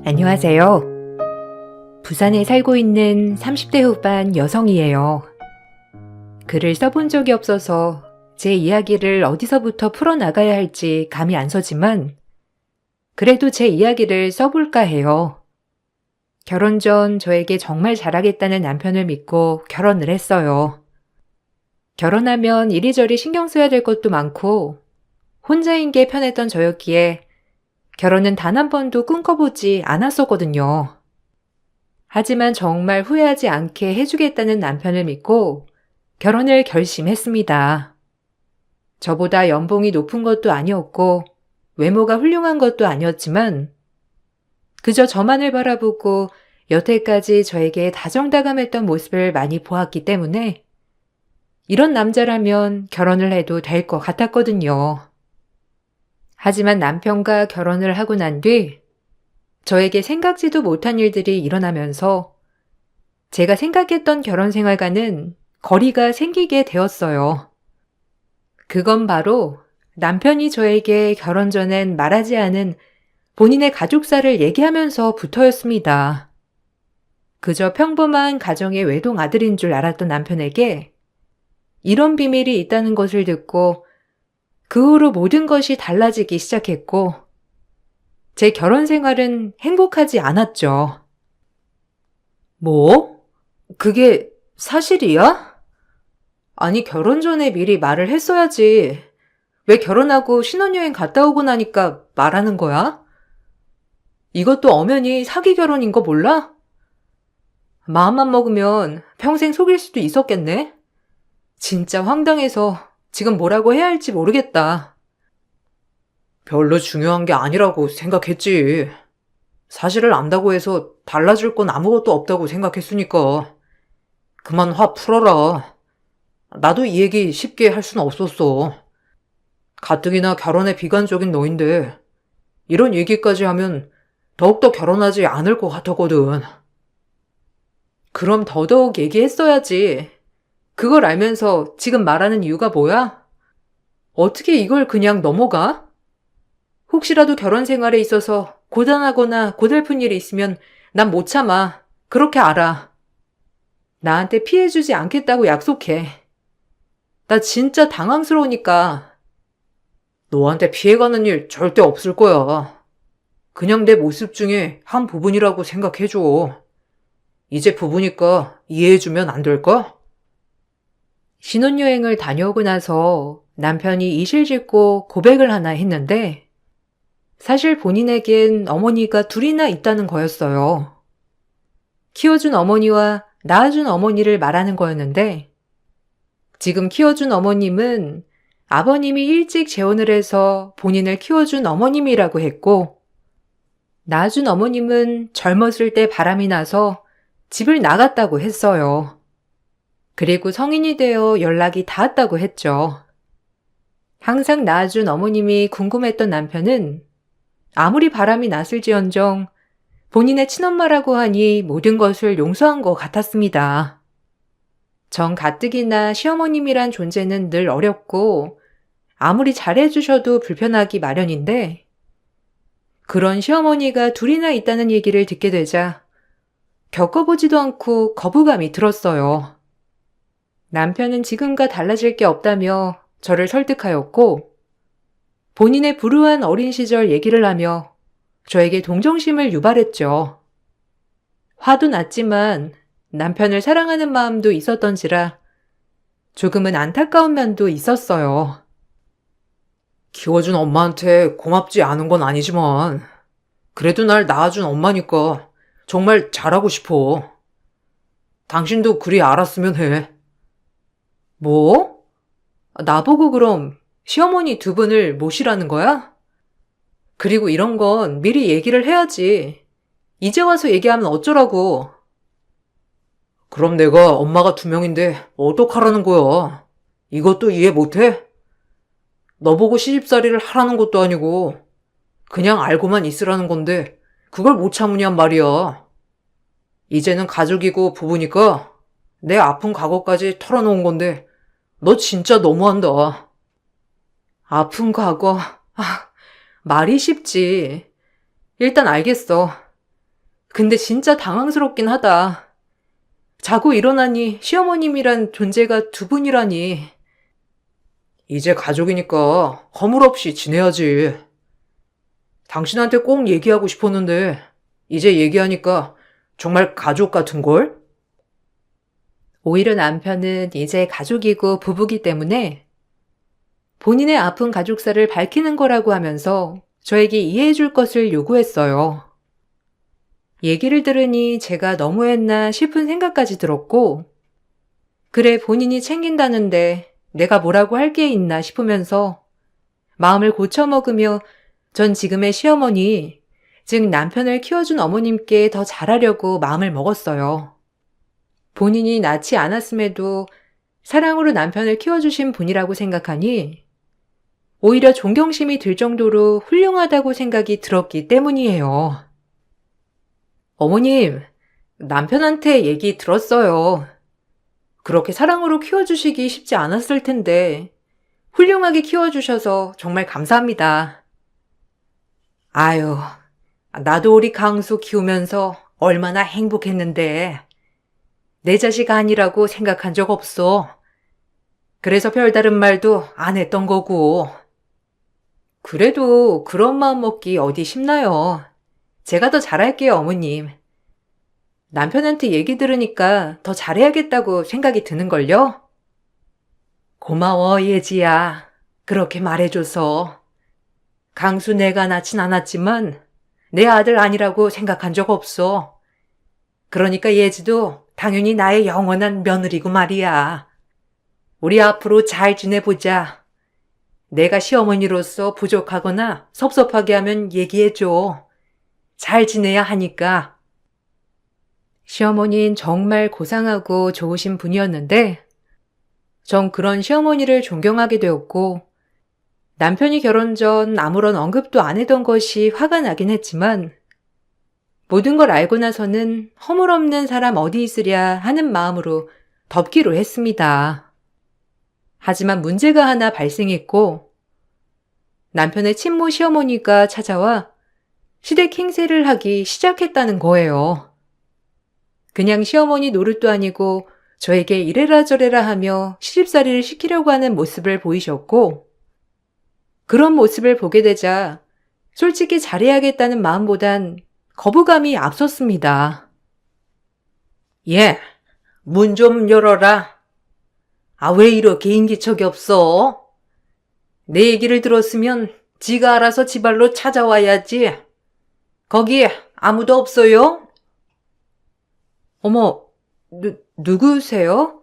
안녕하세요. 부산에 살고 있는 30대 후반 여성이에요. 글을 써본 적이 없어서 제 이야기를 어디서부터 풀어나가야 할지 감이 안 서지만 그래도 제 이야기를 써볼까 해요. 결혼 전 저에게 정말 잘하겠다는 남편을 믿고 결혼을 했어요. 결혼하면 이리저리 신경 써야 될 것도 많고 혼자인 게 편했던 저였기에 결혼은 단 한 번도 꿈꿔보지 않았었거든요. 하지만 정말 후회하지 않게 해주겠다는 남편을 믿고 결혼을 결심했습니다. 저보다 연봉이 높은 것도 아니었고 외모가 훌륭한 것도 아니었지만 그저 저만을 바라보고 여태까지 저에게 다정다감했던 모습을 많이 보았기 때문에 이런 남자라면 결혼을 해도 될 것 같았거든요. 하지만 남편과 결혼을 하고 난 뒤 저에게 생각지도 못한 일들이 일어나면서 제가 생각했던 결혼 생활과는 거리가 생기게 되었어요. 그건 바로 남편이 저에게 결혼 전엔 말하지 않은 본인의 가족사를 얘기하면서부터였습니다. 그저 평범한 가정의 외동 아들인 줄 알았던 남편에게 이런 비밀이 있다는 것을 듣고 그 후로 모든 것이 달라지기 시작했고 제 결혼 생활은 행복하지 않았죠. 뭐? 그게 사실이야? 아니, 결혼 전에 미리 말을 했어야지. 왜 결혼하고 신혼여행 갔다 오고 나니까 말하는 거야? 이것도 엄연히 사기 결혼인 거 몰라? 마음만 먹으면 평생 속일 수도 있었겠네? 진짜 황당해서 지금 뭐라고 해야 할지 모르겠다. 별로 중요한 게 아니라고 생각했지. 사실을 안다고 해서 달라질 건 아무것도 없다고 생각했으니까. 그만 화 풀어라. 나도 이 얘기 쉽게 할 수는 없었어. 가뜩이나 결혼에 비관적인 너인데 이런 얘기까지 하면 더욱더 결혼하지 않을 것 같았거든. 그럼 더더욱 얘기했어야지. 그걸 알면서 지금 말하는 이유가 뭐야? 어떻게 이걸 그냥 넘어가? 혹시라도 결혼 생활에 있어서 고단하거나 고달픈 일이 있으면 난 못 참아. 그렇게 알아. 나한테 피해주지 않겠다고 약속해. 나 진짜 당황스러우니까. 너한테 피해가는 일 절대 없을 거야. 그냥 내 모습 중에 한 부분이라고 생각해줘. 이제 부부니까 이해해주면 안 될까? 신혼여행을 다녀오고 나서 남편이 이실직고 고백을 하나 했는데 사실 본인에겐 어머니가 둘이나 있다는 거였어요. 키워준 어머니와 낳아준 어머니를 말하는 거였는데 지금 키워준 어머님은 아버님이 일찍 재혼을 해서 본인을 키워준 어머님이라고 했고 낳아준 어머님은 젊었을 때 바람이 나서 집을 나갔다고 했어요. 그리고 성인이 되어 연락이 닿았다고 했죠. 항상 낳아준 어머님이 궁금했던 남편은 아무리 바람이 났을지언정 본인의 친엄마라고 하니 모든 것을 용서한 것 같았습니다. 정 가뜩이나 시어머님이란 존재는 늘 어렵고 아무리 잘해주셔도 불편하기 마련인데 그런 시어머니가 둘이나 있다는 얘기를 듣게 되자 겪어보지도 않고 거부감이 들었어요. 남편은 지금과 달라질 게 없다며 저를 설득하였고 본인의 불우한 어린 시절 얘기를 하며 저에게 동정심을 유발했죠. 화도 났지만 남편을 사랑하는 마음도 있었던지라 조금은 안타까운 면도 있었어요. 키워준 엄마한테 고맙지 않은 건 아니지만 그래도 날 낳아준 엄마니까 정말 잘하고 싶어. 당신도 그리 알았으면 해. 뭐? 나보고 그럼 시어머니 두 분을 모시라는 거야? 그리고 이런 건 미리 얘기를 해야지. 이제 와서 얘기하면 어쩌라고. 그럼 내가 엄마가 두 명인데 어떡하라는 거야? 이것도 이해 못해? 너보고 시집살이를 하라는 것도 아니고 그냥 알고만 있으라는 건데 그걸 못 참으냔 말이야. 이제는 가족이고 부부니까 내 아픈 과거까지 털어놓은 건데 너 진짜 너무한다. 아픈 과거, 말이 쉽지. 일단 알겠어. 근데 진짜 당황스럽긴 하다. 자고 일어나니 시어머님이란 존재가 두 분이라니. 이제 가족이니까 허물없이 지내야지. 당신한테 꼭 얘기하고 싶었는데 이제 얘기하니까 정말 가족 같은걸? 오히려 남편은 이제 가족이고 부부기 때문에 본인의 아픈 가족사를 밝히는 거라고 하면서 저에게 이해해 줄 것을 요구했어요. 얘기를 들으니 제가 너무했나 싶은 생각까지 들었고, 그래 본인이 챙긴다는데 내가 뭐라고 할 게 있나 싶으면서 마음을 고쳐먹으며 전 지금의 시어머니, 즉 남편을 키워준 어머님께 더 잘하려고 마음을 먹었어요. 본인이 낳지 않았음에도 사랑으로 남편을 키워주신 분이라고 생각하니 오히려 존경심이 들 정도로 훌륭하다고 생각이 들었기 때문이에요. 어머님, 남편한테 얘기 들었어요. 그렇게 사랑으로 키워주시기 쉽지 않았을 텐데 훌륭하게 키워주셔서 정말 감사합니다. 아유, 나도 우리 강수 키우면서 얼마나 행복했는데 내 자식 아니라고 생각한 적 없어. 그래서 별다른 말도 안 했던 거고. 그래도 그런 마음 먹기 어디 쉽나요? 제가 더 잘할게요, 어머님. 남편한테 얘기 들으니까 더 잘해야겠다고 생각이 드는걸요? 고마워, 예지야. 그렇게 말해줘서. 강수 내가 낳진 않았지만 내 아들 아니라고 생각한 적 없어. 그러니까 예지도 당연히 나의 영원한 며느리고 말이야. 우리 앞으로 잘 지내보자. 내가 시어머니로서 부족하거나 섭섭하게 하면 얘기해줘. 잘 지내야 하니까. 시어머니는 정말 고상하고 좋으신 분이었는데 전 그런 시어머니를 존경하게 되었고 남편이 결혼 전 아무런 언급도 안 했던 것이 화가 나긴 했지만 모든 걸 알고 나서는 허물없는 사람 어디 있으랴 하는 마음으로 덮기로 했습니다. 하지만 문제가 하나 발생했고 남편의 친모 시어머니가 찾아와 시댁 행세를 하기 시작했다는 거예요. 그냥 시어머니 노릇도 아니고 저에게 이래라 저래라 하며 시집살이를 시키려고 하는 모습을 보이셨고 그런 모습을 보게 되자 솔직히 잘해야겠다는 마음보단 거부감이 앞섰습니다. 예, 문 좀 열어라. 아, 왜 이렇게 인기척이 없어? 내 얘기를 들었으면 지가 알아서 지발로 찾아와야지. 거기 아무도 없어요? 어머, 누구세요?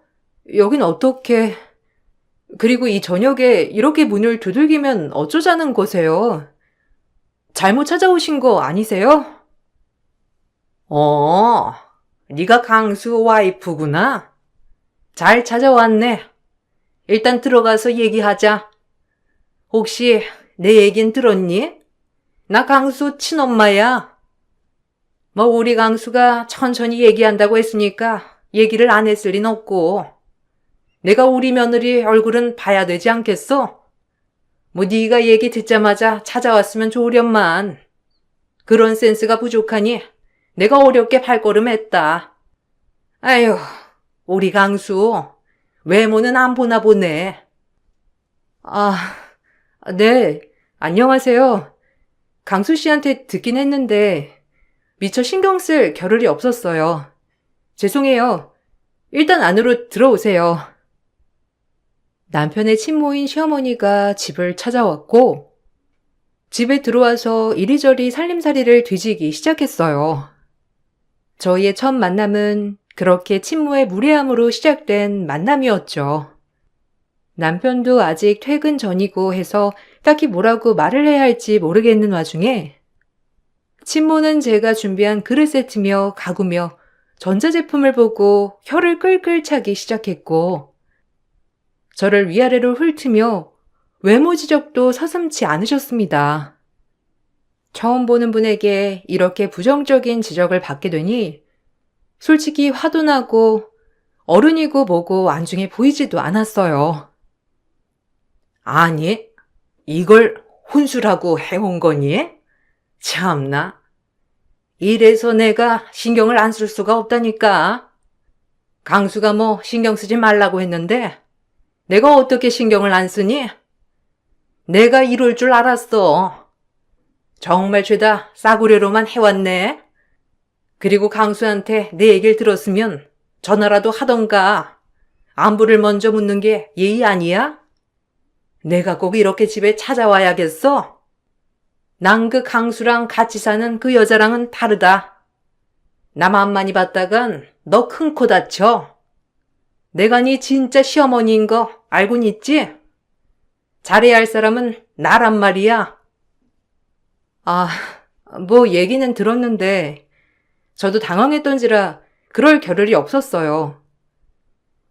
여긴 어떻게... 그리고 이 저녁에 이렇게 문을 두들기면 어쩌자는 거세요? 잘못 찾아오신 거 아니세요? 네가 강수 와이프구나. 잘 찾아왔네. 일단 들어가서 얘기하자. 혹시 내 얘긴 들었니? 나 강수 친엄마야. 뭐 우리 강수가 천천히 얘기한다고 했으니까 얘기를 안 했을 리는 없고 내가 우리 며느리 얼굴은 봐야 되지 않겠어? 뭐 네가 얘기 듣자마자 찾아왔으면 좋으련만. 그런 센스가 부족하니 내가 어렵게 발걸음했다. 아휴, 우리 강수 외모는 안 보나 보네. 아, 네, 안녕하세요. 강수 씨한테 듣긴 했는데 미처 신경 쓸 겨를이 없었어요. 죄송해요. 일단 안으로 들어오세요. 남편의 친모인 시어머니가 집을 찾아왔고 집에 들어와서 이리저리 살림살이를 뒤지기 시작했어요. 저희의 첫 만남은 그렇게 친모의 무례함으로 시작된 만남이었죠. 남편도 아직 퇴근 전이고 해서 딱히 뭐라고 말을 해야 할지 모르겠는 와중에 친모는 제가 준비한 그릇 세트며 가구며 전자제품을 보고 혀를 끌끌 차기 시작했고 저를 위아래로 훑으며 외모 지적도 서슴지 않으셨습니다. 처음 보는 분에게 이렇게 부정적인 지적을 받게 되니 솔직히 화도 나고 어른이고 뭐고 안중에 보이지도 않았어요. 아니, 이걸 혼수라고 해온 거니? 참나. 이래서 내가 신경을 안 쓸 수가 없다니까. 강수가 뭐 신경 쓰지 말라고 했는데 내가 어떻게 신경을 안 쓰니? 내가 이럴 줄 알았어. 정말 죄다 싸구려로만 해왔네. 그리고 강수한테 내 얘기를 들었으면 전화라도 하던가. 안부를 먼저 묻는 게 예의 아니야? 내가 꼭 이렇게 집에 찾아와야겠어? 난 그 강수랑 같이 사는 그 여자랑은 다르다. 나만 많이 봤다간 너 큰 코 다쳐. 내가 네 진짜 시어머니인 거 알고는 있지? 잘해야 할 사람은 나란 말이야. 아, 뭐 얘기는 들었는데 저도 당황했던지라 그럴 겨를이 없었어요.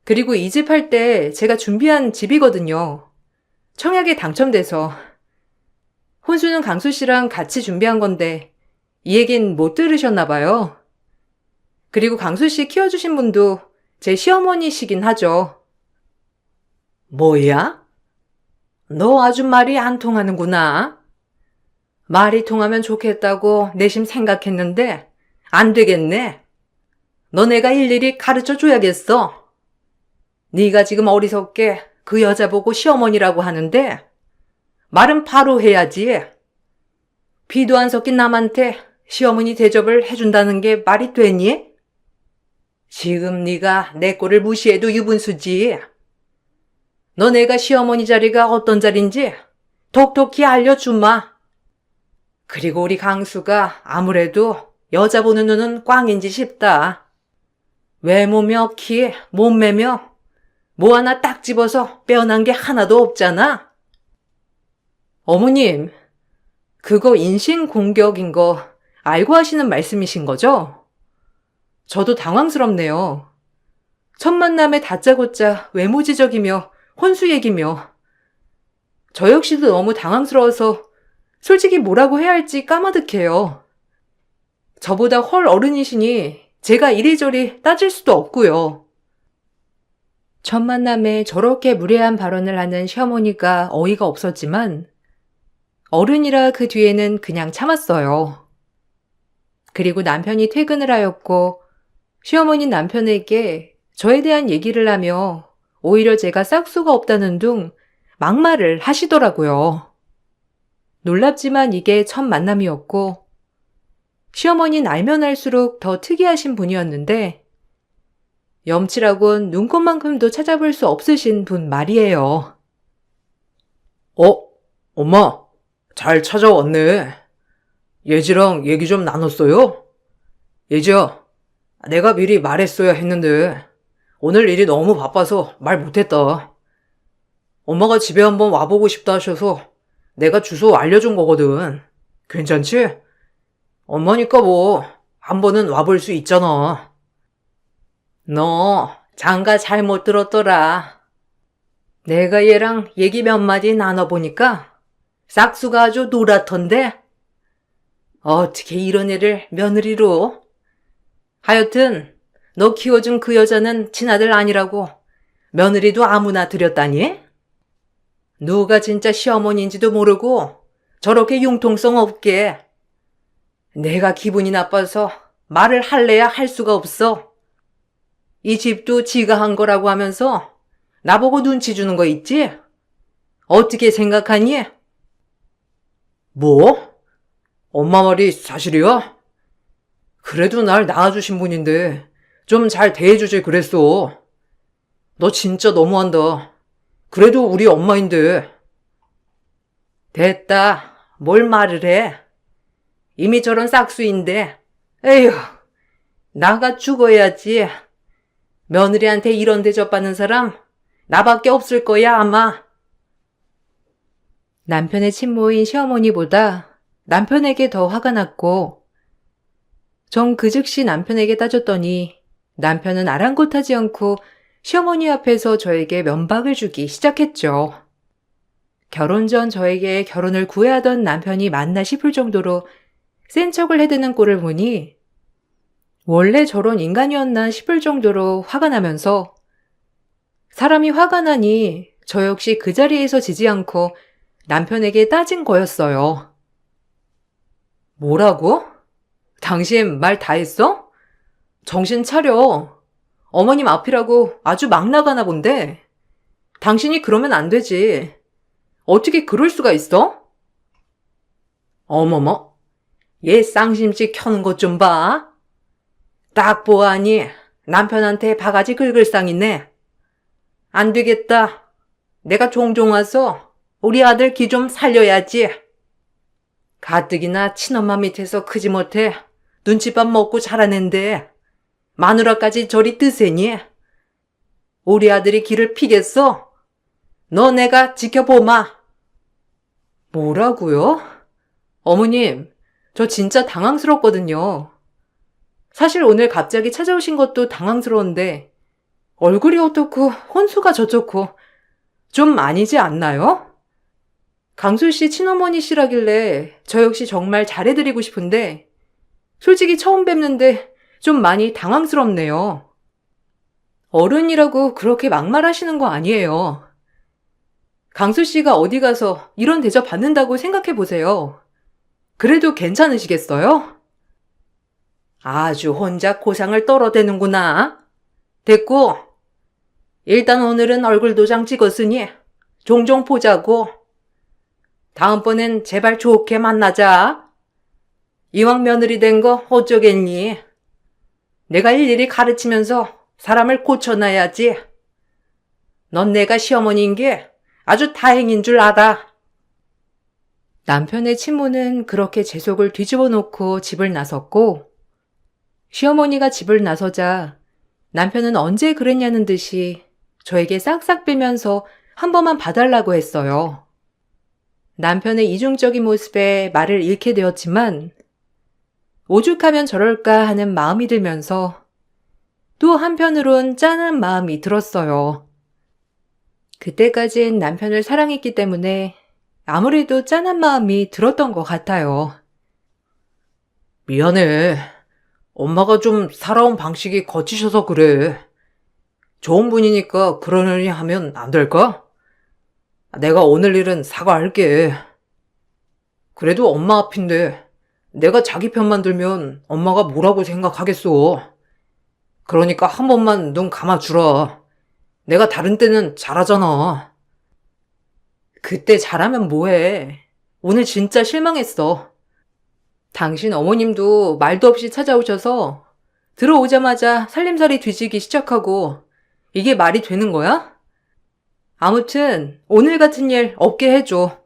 그리고 이 집 할 때 제가 준비한 집이거든요. 청약에 당첨돼서. 혼수는 강수 씨랑 같이 준비한 건데 이 얘긴 못 들으셨나 봐요. 그리고 강수 씨 키워주신 분도 제 시어머니시긴 하죠. 뭐야? 너 아주 말이 안 통하는구나. 말이 통하면 좋겠다고 내심 생각했는데 안 되겠네. 너네가 일일이 가르쳐 줘야겠어. 네가 지금 어리석게 그 여자 보고 시어머니라고 하는데 말은 바로 해야지. 피도 안 섞인 남한테 시어머니 대접을 해준다는 게 말이 되니? 지금 네가 내 꼴을 무시해도 유분수지. 너네가 시어머니 자리가 어떤 자리인지 톡톡히 알려주마. 그리고 우리 강수가 아무래도 여자 보는 눈은 꽝인지 싶다. 외모며 키, 몸매며 뭐 하나 딱 집어서 빼어난 게 하나도 없잖아. 어머님, 그거 인신공격인 거 알고 하시는 말씀이신 거죠? 저도 당황스럽네요. 첫 만남에 다짜고짜 외모지적이며 혼수 얘기며 저 역시도 너무 당황스러워서 솔직히 뭐라고 해야 할지 까마득해요. 저보다 훨 어른이시니 제가 이리저리 따질 수도 없고요. 첫 만남에 저렇게 무례한 발언을 하는 시어머니가 어이가 없었지만 어른이라 그 뒤에는 그냥 참았어요. 그리고 남편이 퇴근을 하였고 시어머니 남편에게 저에 대한 얘기를 하며 오히려 제가 싹수가 없다는 둥 막말을 하시더라고요. 놀랍지만 이게 첫 만남이었고 시어머니는 알면 알수록 더 특이하신 분이었는데 염치라곤 눈꽃만큼도 찾아볼 수 없으신 분 말이에요. 엄마, 잘 찾아왔네. 예지랑 얘기 좀 나눴어요? 예지야, 내가 미리 말했어야 했는데 오늘 일이 너무 바빠서 말 못했다. 엄마가 집에 한번 와보고 싶다 하셔서 내가 주소 알려준 거거든. 괜찮지? 엄마니까 뭐 한 번은 와볼 수 있잖아. 너 장가 잘못 들었더라. 내가 얘랑 얘기 몇 마디 나눠보니까 싹수가 아주 노랗던데 어떻게 이런 애를 며느리로? 하여튼 너 키워준 그 여자는 친아들 아니라고 며느리도 아무나 들였다니? 누가 진짜 시어머니인지도 모르고 저렇게 융통성 없게. 내가 기분이 나빠서 말을 할래야 할 수가 없어. 이 집도 지가 한 거라고 하면서 나보고 눈치 주는 거 있지? 어떻게 생각하니? 뭐? 엄마 말이 사실이야? 그래도 날 낳아주신 분인데 좀 잘 대해주지 그랬어. 너 진짜 너무한다. 그래도 우리 엄마인데. 됐다. 뭘 말을 해. 이미 저런 싹수인데. 에휴, 나가 죽어야지. 며느리한테 이런 대접받는 사람 나밖에 없을 거야 아마. 남편의 친모인 시어머니보다 남편에게 더 화가 났고 전 그 즉시 남편에게 따졌더니 남편은 아랑곳하지 않고 시어머니 앞에서 저에게 면박을 주기 시작했죠. 결혼 전 저에게 결혼을 구애하던 남편이 맞나 싶을 정도로 센 척을 해대는 꼴을 보니 원래 저런 인간이었나 싶을 정도로 화가 나면서 사람이 화가 나니 저 역시 그 자리에서 지지 않고 남편에게 따진 거였어요. 뭐라고? 당신 말 다 했어? 정신 차려. 어머님 앞이라고 아주 막 나가나 본데. 당신이 그러면 안 되지. 어떻게 그럴 수가 있어? 어머머, 얘 쌍심지 켜는 것 좀 봐. 딱 보아하니 남편한테 바가지 긁을 쌍이네. 안 되겠다. 내가 종종 와서 우리 아들 기 좀 살려야지. 가뜩이나 친엄마 밑에서 크지 못해 눈칫밥 먹고 자라낸데 마누라까지 저리 뜨세니. 우리 아들이 기를 피겠어? 너 내가 지켜보마. 뭐라고요? 어머님, 저 진짜 당황스럽거든요. 사실 오늘 갑자기 찾아오신 것도 당황스러운데 얼굴이 어떻고 혼수가 저렇고 좀 아니지 않나요? 강수 씨 친어머니시라길래 저 역시 정말 잘해드리고 싶은데 솔직히 처음 뵙는데 좀 많이 당황스럽네요. 어른이라고 그렇게 막말하시는 거 아니에요. 강수 씨가 어디 가서 이런 대접 받는다고 생각해 보세요. 그래도 괜찮으시겠어요? 아주 혼자 고상을 떨어대는구나. 됐고, 일단 오늘은 얼굴 도장 찍었으니 종종 보자고. 다음번엔 제발 좋게 만나자. 이왕 며느리 된 거 어쩌겠니? 내가 일일이 가르치면서 사람을 고쳐놔야지. 넌 내가 시어머니인 게 아주 다행인 줄 알아. 남편의 친모는 그렇게 제 속을 뒤집어 놓고 집을 나섰고, 시어머니가 집을 나서자 남편은 언제 그랬냐는 듯이 저에게 싹싹 빼면서 한 번만 봐달라고 했어요. 남편의 이중적인 모습에 말을 잃게 되었지만 오죽하면 저럴까 하는 마음이 들면서 또 한편으론 짠한 마음이 들었어요. 그때까진 남편을 사랑했기 때문에 아무래도 짠한 마음이 들었던 것 같아요. 미안해. 엄마가 좀 살아온 방식이 거치셔서 그래. 좋은 분이니까 그러려니 하면 안 될까? 내가 오늘 일은 사과할게. 그래도 엄마 앞인데 내가 자기 편만 들면 엄마가 뭐라고 생각하겠어. 그러니까 한 번만 눈 감아주라. 내가 다른 때는 잘하잖아. 그때 잘하면 뭐해. 오늘 진짜 실망했어. 당신 어머님도 말도 없이 찾아오셔서 들어오자마자 살림살이 뒤지기 시작하고 이게 말이 되는 거야? 아무튼 오늘 같은 일 없게 해줘.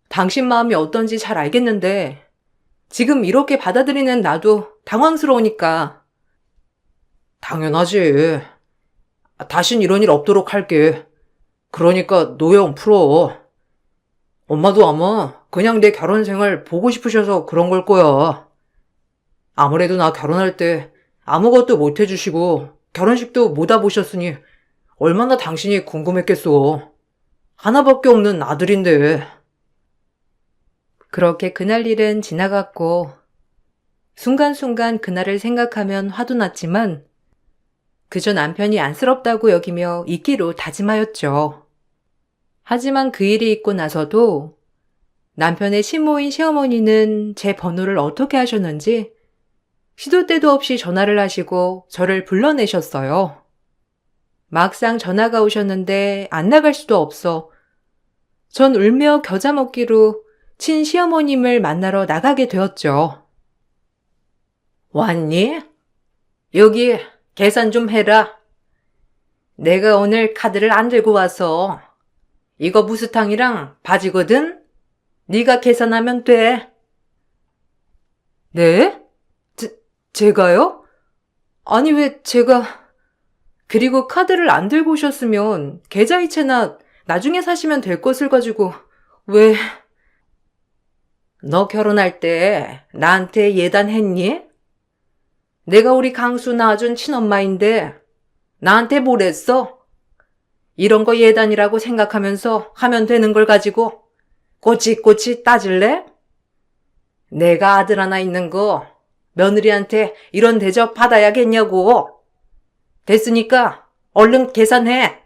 당신 마음이 어떤지 잘 알겠는데 지금 이렇게 받아들이는 나도 당황스러우니까. 당연하지. 다신 이런 일 없도록 할게. 그러니까 노여움 풀어. 엄마도 아마 그냥 내 결혼 생활 보고 싶으셔서 그런 걸 거야. 아무래도 나 결혼할 때 아무것도 못 해주시고 결혼식도 못 와보셨으니 얼마나 당신이 궁금했겠어. 하나밖에 없는 아들인데. 그렇게 그날 일은 지나갔고 순간순간 그날을 생각하면 화도 났지만 그저 남편이 안쓰럽다고 여기며 잊기로 다짐하였죠. 하지만 그 일이 있고 나서도 남편의 친모인 시어머니는 제 번호를 어떻게 하셨는지 시도 때도 없이 전화를 하시고 저를 불러내셨어요. 막상 전화가 오셨는데 안 나갈 수도 없어 전 울며 겨자 먹기로 친시어머님을 만나러 나가게 되었죠. 왔니? 여기 계산 좀 해라. 내가 오늘 카드를 안 들고 와서 이거 무스탕이랑 바지거든? 네가 계산하면 돼. 네? 제가요? 아니 왜 제가... 그리고 카드를 안 들고 오셨으면 계좌이체나 나중에 사시면 될 것을 가지고 왜... 너 결혼할 때 나한테 예단했니? 내가 우리 강수 낳아준 친엄마인데 나한테 뭘 했어? 이런 거 예단이라고 생각하면서 하면 되는 걸 가지고 꼬치꼬치 따질래? 내가 아들 하나 있는 거 며느리한테 이런 대접 받아야겠냐고. 됐으니까 얼른 계산해.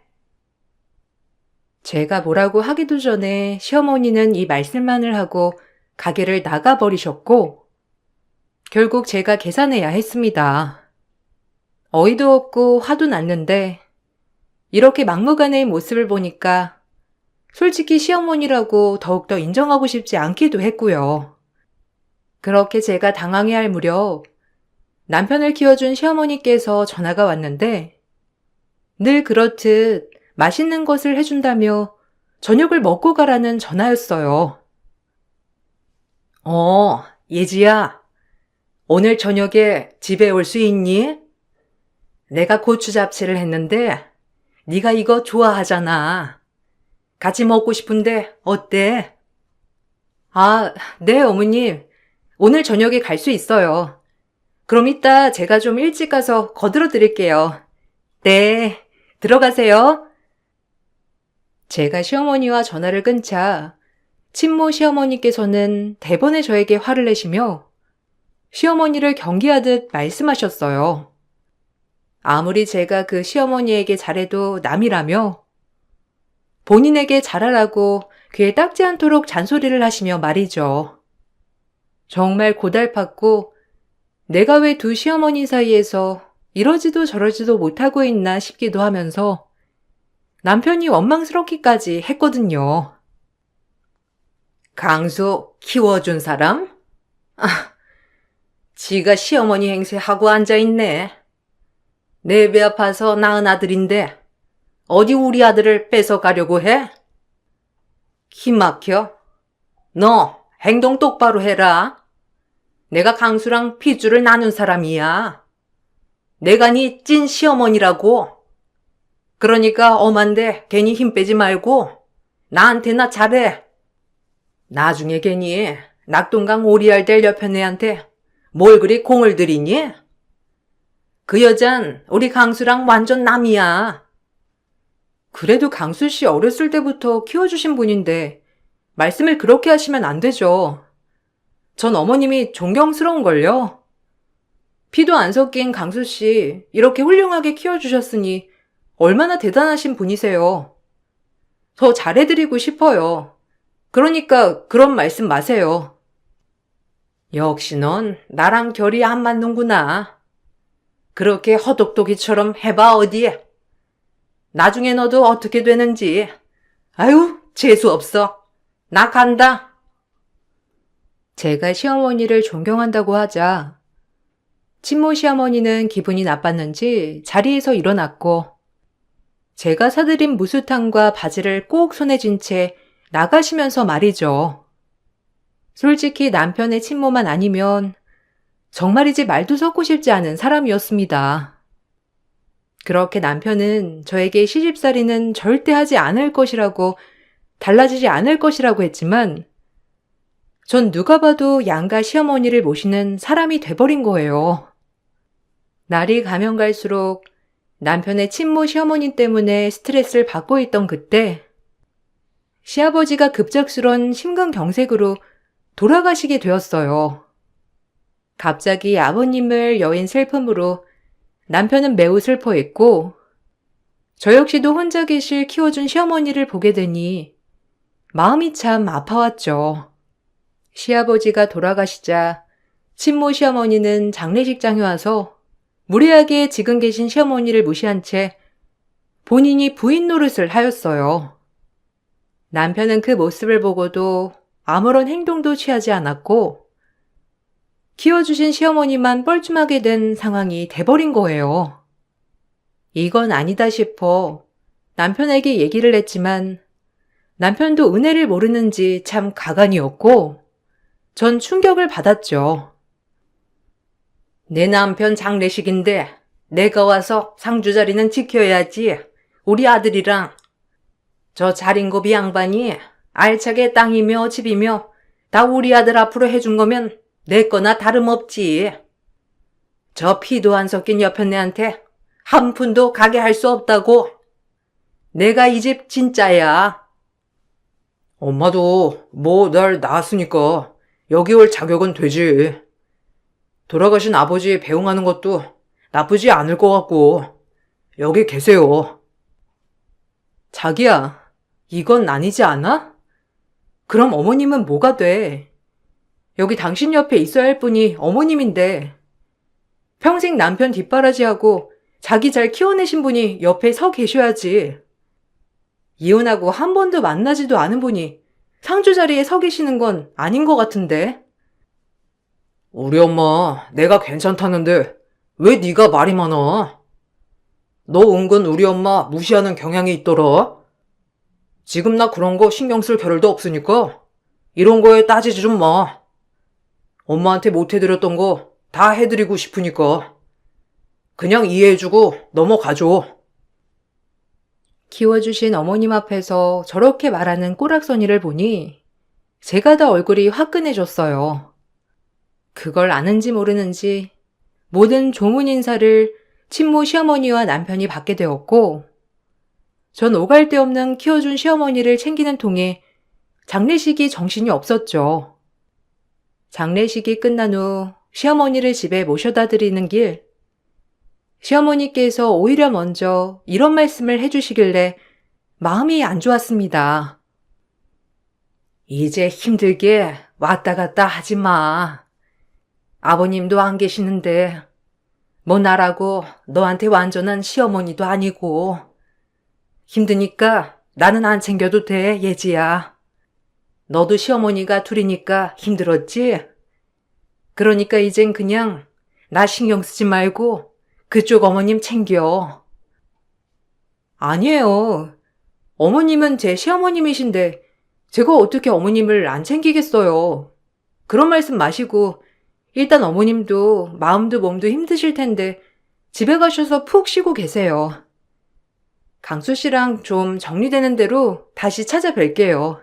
제가 뭐라고 하기도 전에 시어머니는 이 말씀만을 하고 가게를 나가버리셨고 결국 제가 계산해야 했습니다. 어이도 없고 화도 났는데 이렇게 막무가내의 모습을 보니까 솔직히 시어머니라고 더욱더 인정하고 싶지 않기도 했고요. 그렇게 제가 당황해할 무렵 남편을 키워준 시어머니께서 전화가 왔는데 늘 그렇듯 맛있는 것을 해준다며 저녁을 먹고 가라는 전화였어요. 예지야. 오늘 저녁에 집에 올 수 있니? 내가 고추 잡채를 했는데 네가 이거 좋아하잖아. 같이 먹고 싶은데 어때? 아, 네, 어머님. 오늘 저녁에 갈 수 있어요. 그럼 이따 제가 좀 일찍 가서 거들어 드릴게요. 네, 들어가세요. 제가 시어머니와 전화를 끊자 친모 시어머니께서는 대번에 저에게 화를 내시며 시어머니를 경계하듯 말씀하셨어요. 아무리 제가 그 시어머니에게 잘해도 남이라며 본인에게 잘하라고 귀에 닦지 않도록 잔소리를 하시며 말이죠. 정말 고달팠고 내가 왜 두 시어머니 사이에서 이러지도 저러지도 못하고 있나 싶기도 하면서 남편이 원망스럽기까지 했거든요. 강수 키워준 사람? 지가 시어머니 행세하고 앉아있네. 내 배 아파서 낳은 아들인데 어디 우리 아들을 뺏어가려고 해? 기막혀. 너 행동 똑바로 해라. 내가 강수랑 핏줄을 나눈 사람이야. 내가 네 찐 시어머니라고. 그러니까 엄한데 괜히 힘 빼지 말고 나한테나 잘해. 나중에 괜히 낙동강 오리알 될 옆에 애한테 뭘 그리 공을 들이니? 그 여잔 우리 강수랑 완전 남이야. 그래도 강수 씨 어렸을 때부터 키워주신 분인데 말씀을 그렇게 하시면 안 되죠. 전 어머님이 존경스러운걸요. 피도 안 섞인 강수 씨 이렇게 훌륭하게 키워주셨으니 얼마나 대단하신 분이세요. 더 잘해드리고 싶어요. 그러니까 그런 말씀 마세요. 역시 넌 나랑 결이 안 맞는구나. 그렇게 허독독이처럼 해봐 어디에. 나중에 너도 어떻게 되는지. 아유, 재수없어. 나 간다. 제가 시어머니를 존경한다고 하자 친모 시어머니는 기분이 나빴는지 자리에서 일어났고 제가 사드린 무수탕과 바지를 꼭 손에 쥔 채 나가시면서 말이죠. 솔직히 남편의 친모만 아니면 정말이지 말도 섞고 싶지 않은 사람이었습니다. 그렇게 남편은 저에게 시집살이는 절대 하지 않을 것이라고 달라지지 않을 것이라고 했지만 전 누가 봐도 양가 시어머니를 모시는 사람이 돼버린 거예요. 날이 가면 갈수록 남편의 친모 시어머니 때문에 스트레스를 받고 있던 그때 시아버지가 급작스런 심근경색으로 돌아가시게 되었어요. 갑자기 아버님을 여인 슬픔으로 남편은 매우 슬퍼했고 저 역시도 혼자 계실 키워준 시어머니를 보게 되니 마음이 참 아파왔죠. 시아버지가 돌아가시자 친모 시어머니는 장례식장에 와서 무례하게 지금 계신 시어머니를 무시한 채 본인이 부인 노릇을 하였어요. 남편은 그 모습을 보고도 아무런 행동도 취하지 않았고 키워주신 시어머니만 뻘쭘하게 된 상황이 돼버린 거예요. 이건 아니다 싶어 남편에게 얘기를 했지만 남편도 은혜를 모르는지 참 가관이었고 전 충격을 받았죠. 내 남편 장례식인데 내가 와서 상주 자리는 지켜야지. 우리 아들이랑. 저 자린고비 양반이 알차게 땅이며 집이며 다 우리 아들 앞으로 해준 거면 내 거나 다름없지. 저 피도 안 섞인 여편네한테 한 푼도 가게 할 수 없다고. 내가 이 집 진짜야. 엄마도 뭐 날 낳았으니까 여기 올 자격은 되지. 돌아가신 아버지 배웅하는 것도 나쁘지 않을 것 같고 여기 계세요. 자기야, 이건 아니지 않아? 그럼 어머님은 뭐가 돼? 여기 당신 옆에 있어야 할 분이 어머님인데 평생 남편 뒷바라지하고 자기 잘 키워내신 분이 옆에 서 계셔야지. 이혼하고 한 번도 만나지도 않은 분이 상주 자리에 서 계시는 건 아닌 것 같은데. 우리 엄마 내가 괜찮다는데 왜 네가 말이 많아? 너 은근 우리 엄마 무시하는 경향이 있더라. 지금 나 그런 거 신경 쓸 겨를도 없으니까 이런 거에 따지지 좀 마. 엄마한테 못 해드렸던 거 다 해드리고 싶으니까 그냥 이해해주고 넘어가줘. 키워주신 어머님 앞에서 저렇게 말하는 꼬락서니를 보니 제가 다 얼굴이 화끈해졌어요. 그걸 아는지 모르는지 모든 조문 인사를 친모 시어머니와 남편이 받게 되었고, 전 오갈 데 없는 키워준 시어머니를 챙기는 통에 장례식이 정신이 없었죠. 장례식이 끝난 후 시어머니를 집에 모셔다 드리는 길, 시어머니께서 오히려 먼저 이런 말씀을 해주시길래 마음이 안 좋았습니다. 이제 힘들게 왔다 갔다 하지 마. 아버님도 안 계시는데 뭐 나라고 너한테 완전한 시어머니도 아니고 힘드니까 나는 안 챙겨도 돼, 예지야. 너도 시어머니가 둘이니까 힘들었지? 그러니까 이젠 그냥 나 신경 쓰지 말고 그쪽 어머님 챙겨. 아니에요. 어머님은 제 시어머님이신데 제가 어떻게 어머님을 안 챙기겠어요. 그런 말씀 마시고 일단 어머님도 마음도 몸도 힘드실 텐데 집에 가셔서 푹 쉬고 계세요. 강수 씨랑 좀 정리되는 대로 다시 찾아뵐게요.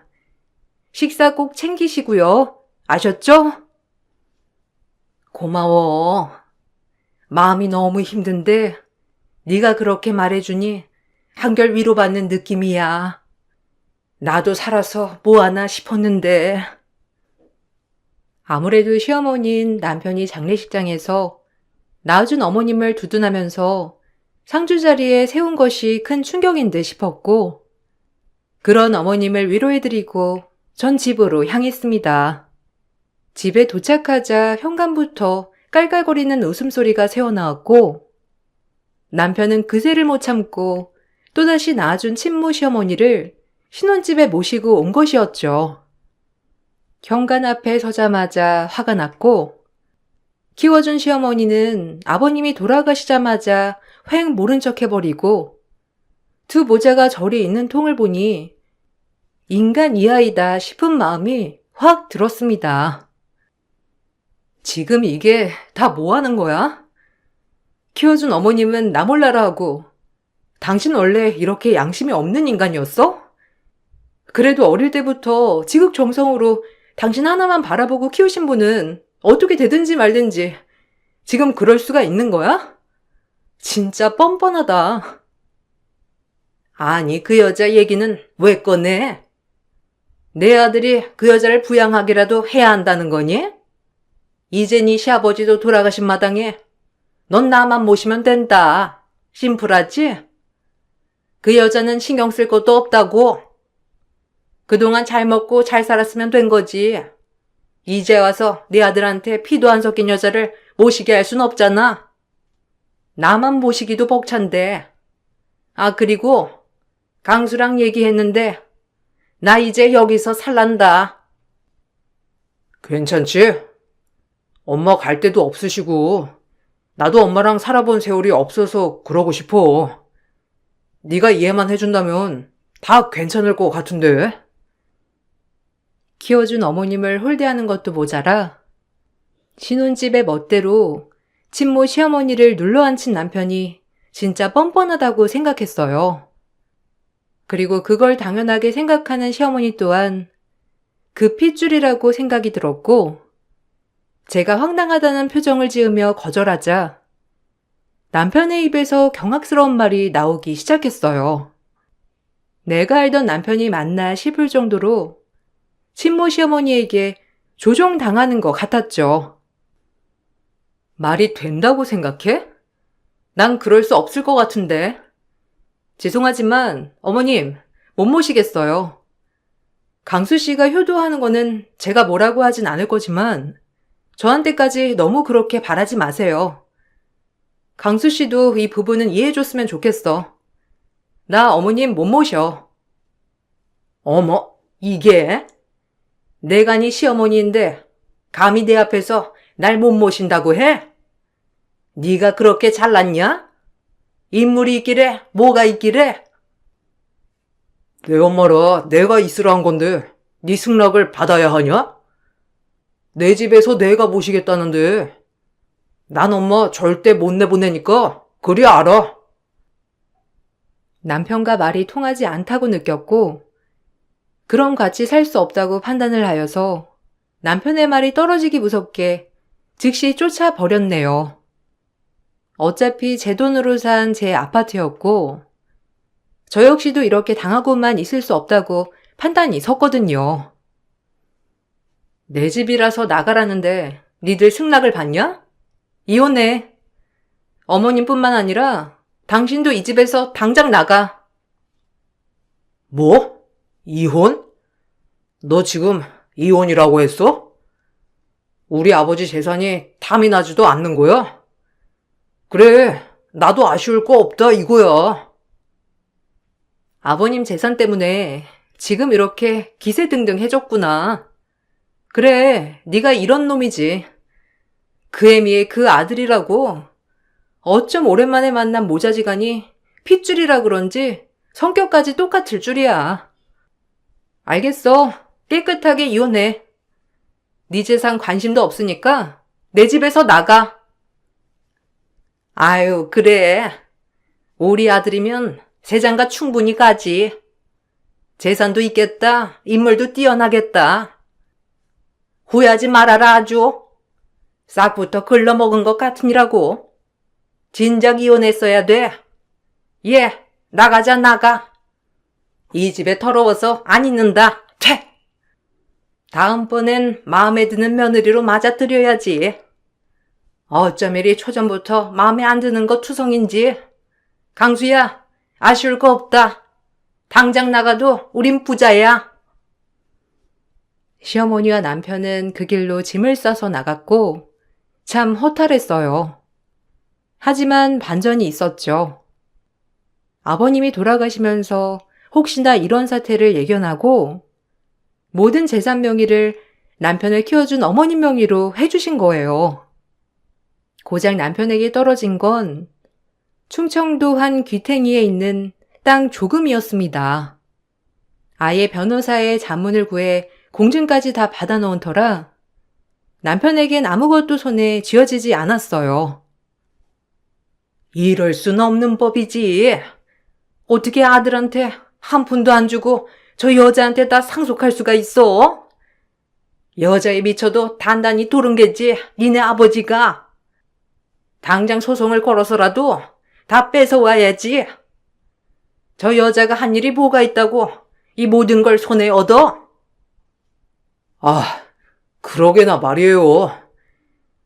식사 꼭 챙기시고요. 아셨죠? 고마워. 마음이 너무 힘든데 네가 그렇게 말해주니 한결 위로받는 느낌이야. 나도 살아서 뭐하나 싶었는데. 아무래도 시어머니인 남편이 장례식장에서 낳아준 어머님을 두둔하면서 상주 자리에 세운 것이 큰 충격인 듯 싶었고, 그런 어머님을 위로해드리고 전 집으로 향했습니다. 집에 도착하자 현관부터 깔깔거리는 웃음소리가 새어나왔고, 남편은 그새를 못 참고 또다시 낳아준 친모 시어머니를 신혼집에 모시고 온 것이었죠. 현관 앞에 서자마자 화가 났고, 키워준 시어머니는 아버님이 돌아가시자마자 휑 모른 척 해버리고, 두 모자가 절이 있는 통을 보니 인간 이 아이다 싶은 마음이 확 들었습니다. 지금 이게 다 뭐 하는 거야? 키워준 어머님은 나 몰라라 하고, 당신 원래 이렇게 양심이 없는 인간이었어? 그래도 어릴 때부터 지극정성으로 당신 하나만 바라보고 키우신 분은 어떻게 되든지 말든지 지금 그럴 수가 있는 거야? 진짜 뻔뻔하다. 아니, 그 여자 얘기는 왜 꺼내? 내 아들이 그 여자를 부양하기라도 해야 한다는 거니? 이제 네 시아버지도 돌아가신 마당에 넌 나만 모시면 된다. 심플하지? 그 여자는 신경 쓸 것도 없다고. 그동안 잘 먹고 잘 살았으면 된 거지. 이제 와서 네 아들한테 피도 안 섞인 여자를 모시게 할 순 없잖아. 나만 모시기도 벅찬데. 아, 그리고 강수랑 얘기했는데 나 이제 여기서 살란다. 괜찮지? 엄마 갈 데도 없으시고 나도 엄마랑 살아본 세월이 없어서 그러고 싶어. 네가 이해만 해준다면 다 괜찮을 것 같은데. 키워준 어머님을 홀대하는 것도 모자라 신혼집의 멋대로 친모 시어머니를 눌러앉힌 남편이 진짜 뻔뻔하다고 생각했어요. 그리고 그걸 당연하게 생각하는 시어머니 또한 그 핏줄이라고 생각이 들었고, 제가 황당하다는 표정을 지으며 거절하자 남편의 입에서 경악스러운 말이 나오기 시작했어요. 내가 알던 남편이 맞나 싶을 정도로 친모 시어머니에게 조종당하는 것 같았죠. 말이 된다고 생각해? 난 그럴 수 없을 것 같은데. 죄송하지만 어머님, 못 모시겠어요. 강수 씨가 효도하는 거는 제가 뭐라고 하진 않을 거지만 저한테까지 너무 그렇게 바라지 마세요. 강수 씨도 이 부분은 이해해줬으면 좋겠어. 나 어머님 못 모셔. 어머, 이게? 내가 네 시어머니인데 감히 내 앞에서 날 못 모신다고 해? 네가 그렇게 잘났냐? 인물이 있기래? 뭐가 있기래? 내 엄마라 내가 있으라 한 건데 네 승낙을 받아야 하냐? 내 집에서 내가 모시겠다는데 난 엄마 절대 못 내보내니까 그리 알아. 남편과 말이 통하지 않다고 느꼈고 그럼 같이 살 수 없다고 판단을 하여서 남편의 말이 떨어지기 무섭게 즉시 쫓아버렸네요. 어차피 제 돈으로 산 제 아파트였고 저 역시도 이렇게 당하고만 있을 수 없다고 판단이 섰거든요. 내 집이라서 나가라는데 니들 승낙을 받냐? 이혼해. 어머님뿐만 아니라 당신도 이 집에서 당장 나가. 뭐? 이혼? 너 지금 이혼이라고 했어? 우리 아버지 재산이 탐이 나지도 않는 거야? 그래, 나도 아쉬울 거 없다 이거야. 아버님 재산 때문에 지금 이렇게 기세등등 해줬구나. 그래, 네가 이런 놈이지. 그 애미의 그 아들이라고. 어쩜 오랜만에 만난 모자지간이 핏줄이라 그런지 성격까지 똑같을 줄이야. 알겠어. 깨끗하게 이혼해. 네 재산 관심도 없으니까 내 집에서 나가. 아유, 그래. 우리 아들이면 세장가 충분히 가지. 재산도 있겠다. 인물도 뛰어나겠다. 후회하지 말아라 아주. 싹부터 글러먹은 것 같으니라고. 진작 이혼했어야 돼. 예, 나가자 나가. 이 집에 더러워서 안 있는다. 퇴! 다음번엔 마음에 드는 며느리로 맞아들여야지. 어쩜 이리 초전부터 마음에 안 드는 거 투성인지. 강수야, 아쉬울 거 없다. 당장 나가도 우린 부자야. 시어머니와 남편은 그 길로 짐을 싸서 나갔고 참 허탈했어요. 하지만 반전이 있었죠. 아버님이 돌아가시면서 혹시나 이런 사태를 예견하고 모든 재산 명의를 남편을 키워준 어머님 명의로 해주신 거예요. 고작 남편에게 떨어진 건 충청도 한 귀탱이에 있는 땅 조금이었습니다. 아예 변호사의 자문을 구해 공증까지 다 받아놓은 터라 남편에겐 아무것도 손에 쥐어지지 않았어요. 이럴 순 없는 법이지. 어떻게 아들한테 한 푼도 안 주고 저 여자한테 다 상속할 수가 있어? 여자에 미쳐도 단단히 도른 게지, 니네 아버지가. 당장 소송을 걸어서라도 다 뺏어와야지. 저 여자가 한 일이 뭐가 있다고 이 모든 걸 손에 얻어? 아, 그러게나 말이에요.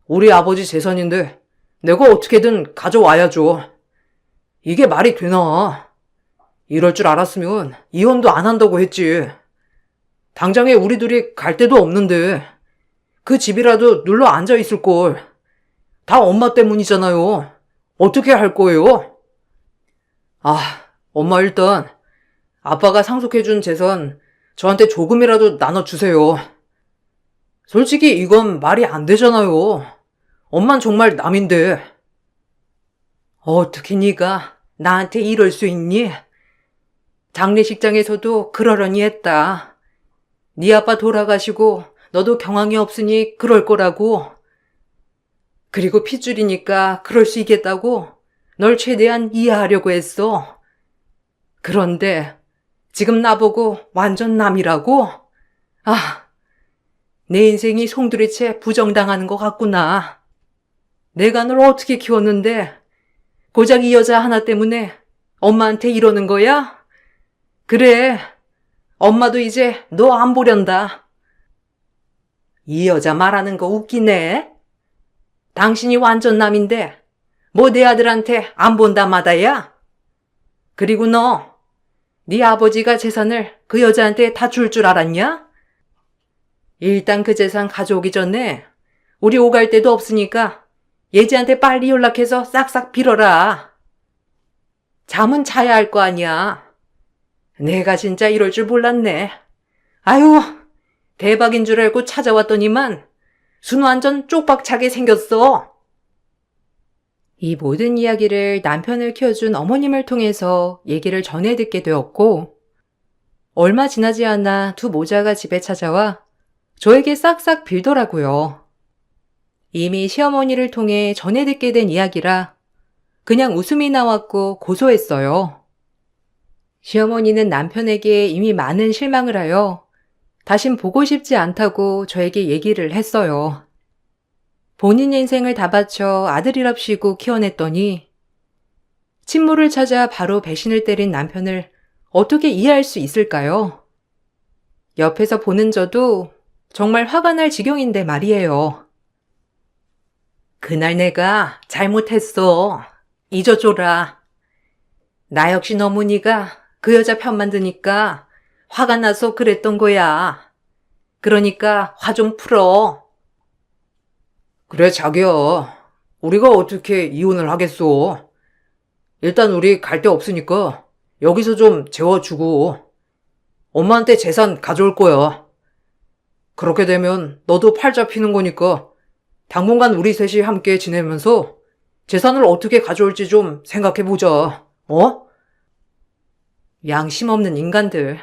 우리 아버지 재산인데 내가 어떻게든 가져와야죠. 이게 말이 되나? 이럴 줄 알았으면 이혼도 안 한다고 했지. 당장에 우리 둘이 갈 데도 없는데 그 집이라도 눌러 앉아있을걸. 다 엄마 때문이잖아요. 어떻게 할 거예요? 아, 엄마 일단 아빠가 상속해준 재산 저한테 조금이라도 나눠주세요. 솔직히 이건 말이 안 되잖아요. 엄만 정말 남인데. 어떻게 네가 나한테 이럴 수 있니? 장례식장에서도 그러려니 했다. 네 아빠 돌아가시고 너도 경황이 없으니 그럴 거라고. 그리고 핏줄이니까 그럴 수 있겠다고 널 최대한 이해하려고 했어. 그런데 지금 나보고 완전 남이라고? 아, 내 인생이 송두리째 부정당하는 것 같구나. 내가 널 어떻게 키웠는데 고작 이 여자 하나 때문에 엄마한테 이러는 거야? 그래, 엄마도 이제 너 안 보련다. 이 여자 말하는 거 웃기네. 당신이 완전 남인데 뭐 내 아들한테 안 본다 마다야? 그리고 너, 네 아버지가 재산을 그 여자한테 다 줄 알았냐? 일단 그 재산 가져오기 전에 우리 오갈 데도 없으니까 예지한테 빨리 연락해서 싹싹 빌어라. 잠은 자야 할 거 아니야. 내가 진짜 이럴 줄 몰랐네. 아유, 대박인 줄 알고 찾아왔더니만 순 완전 쪽박차게 생겼어. 이 모든 이야기를 남편을 키워준 어머님을 통해서 얘기를 전해 듣게 되었고, 얼마 지나지 않아 두 모자가 집에 찾아와 저에게 싹싹 빌더라고요. 이미 시어머니를 통해 전해 듣게 된 이야기라 그냥 웃음이 나왔고 고소했어요. 시어머니는 남편에게 이미 많은 실망을 하여 다신 보고 싶지 않다고 저에게 얘기를 했어요. 본인 인생을 다 바쳐 아들이랍시고 키워냈더니 친모를 찾아 바로 배신을 때린 남편을 어떻게 이해할 수 있을까요? 옆에서 보는 저도 정말 화가 날 지경인데 말이에요. 그날 내가 잘못했어. 잊어줘라. 나 역시 너무 네가 그 여자 편만 드니까 화가 나서 그랬던 거야. 그러니까 화 좀 풀어. 그래, 자기야. 우리가 어떻게 이혼을 하겠어. 일단 우리 갈 데 없으니까 여기서 좀 재워주고 엄마한테 재산 가져올 거야. 그렇게 되면 너도 팔 잡히는 거니까 당분간 우리 셋이 함께 지내면서 재산을 어떻게 가져올지 좀 생각해보자. 어? 양심 없는 인간들.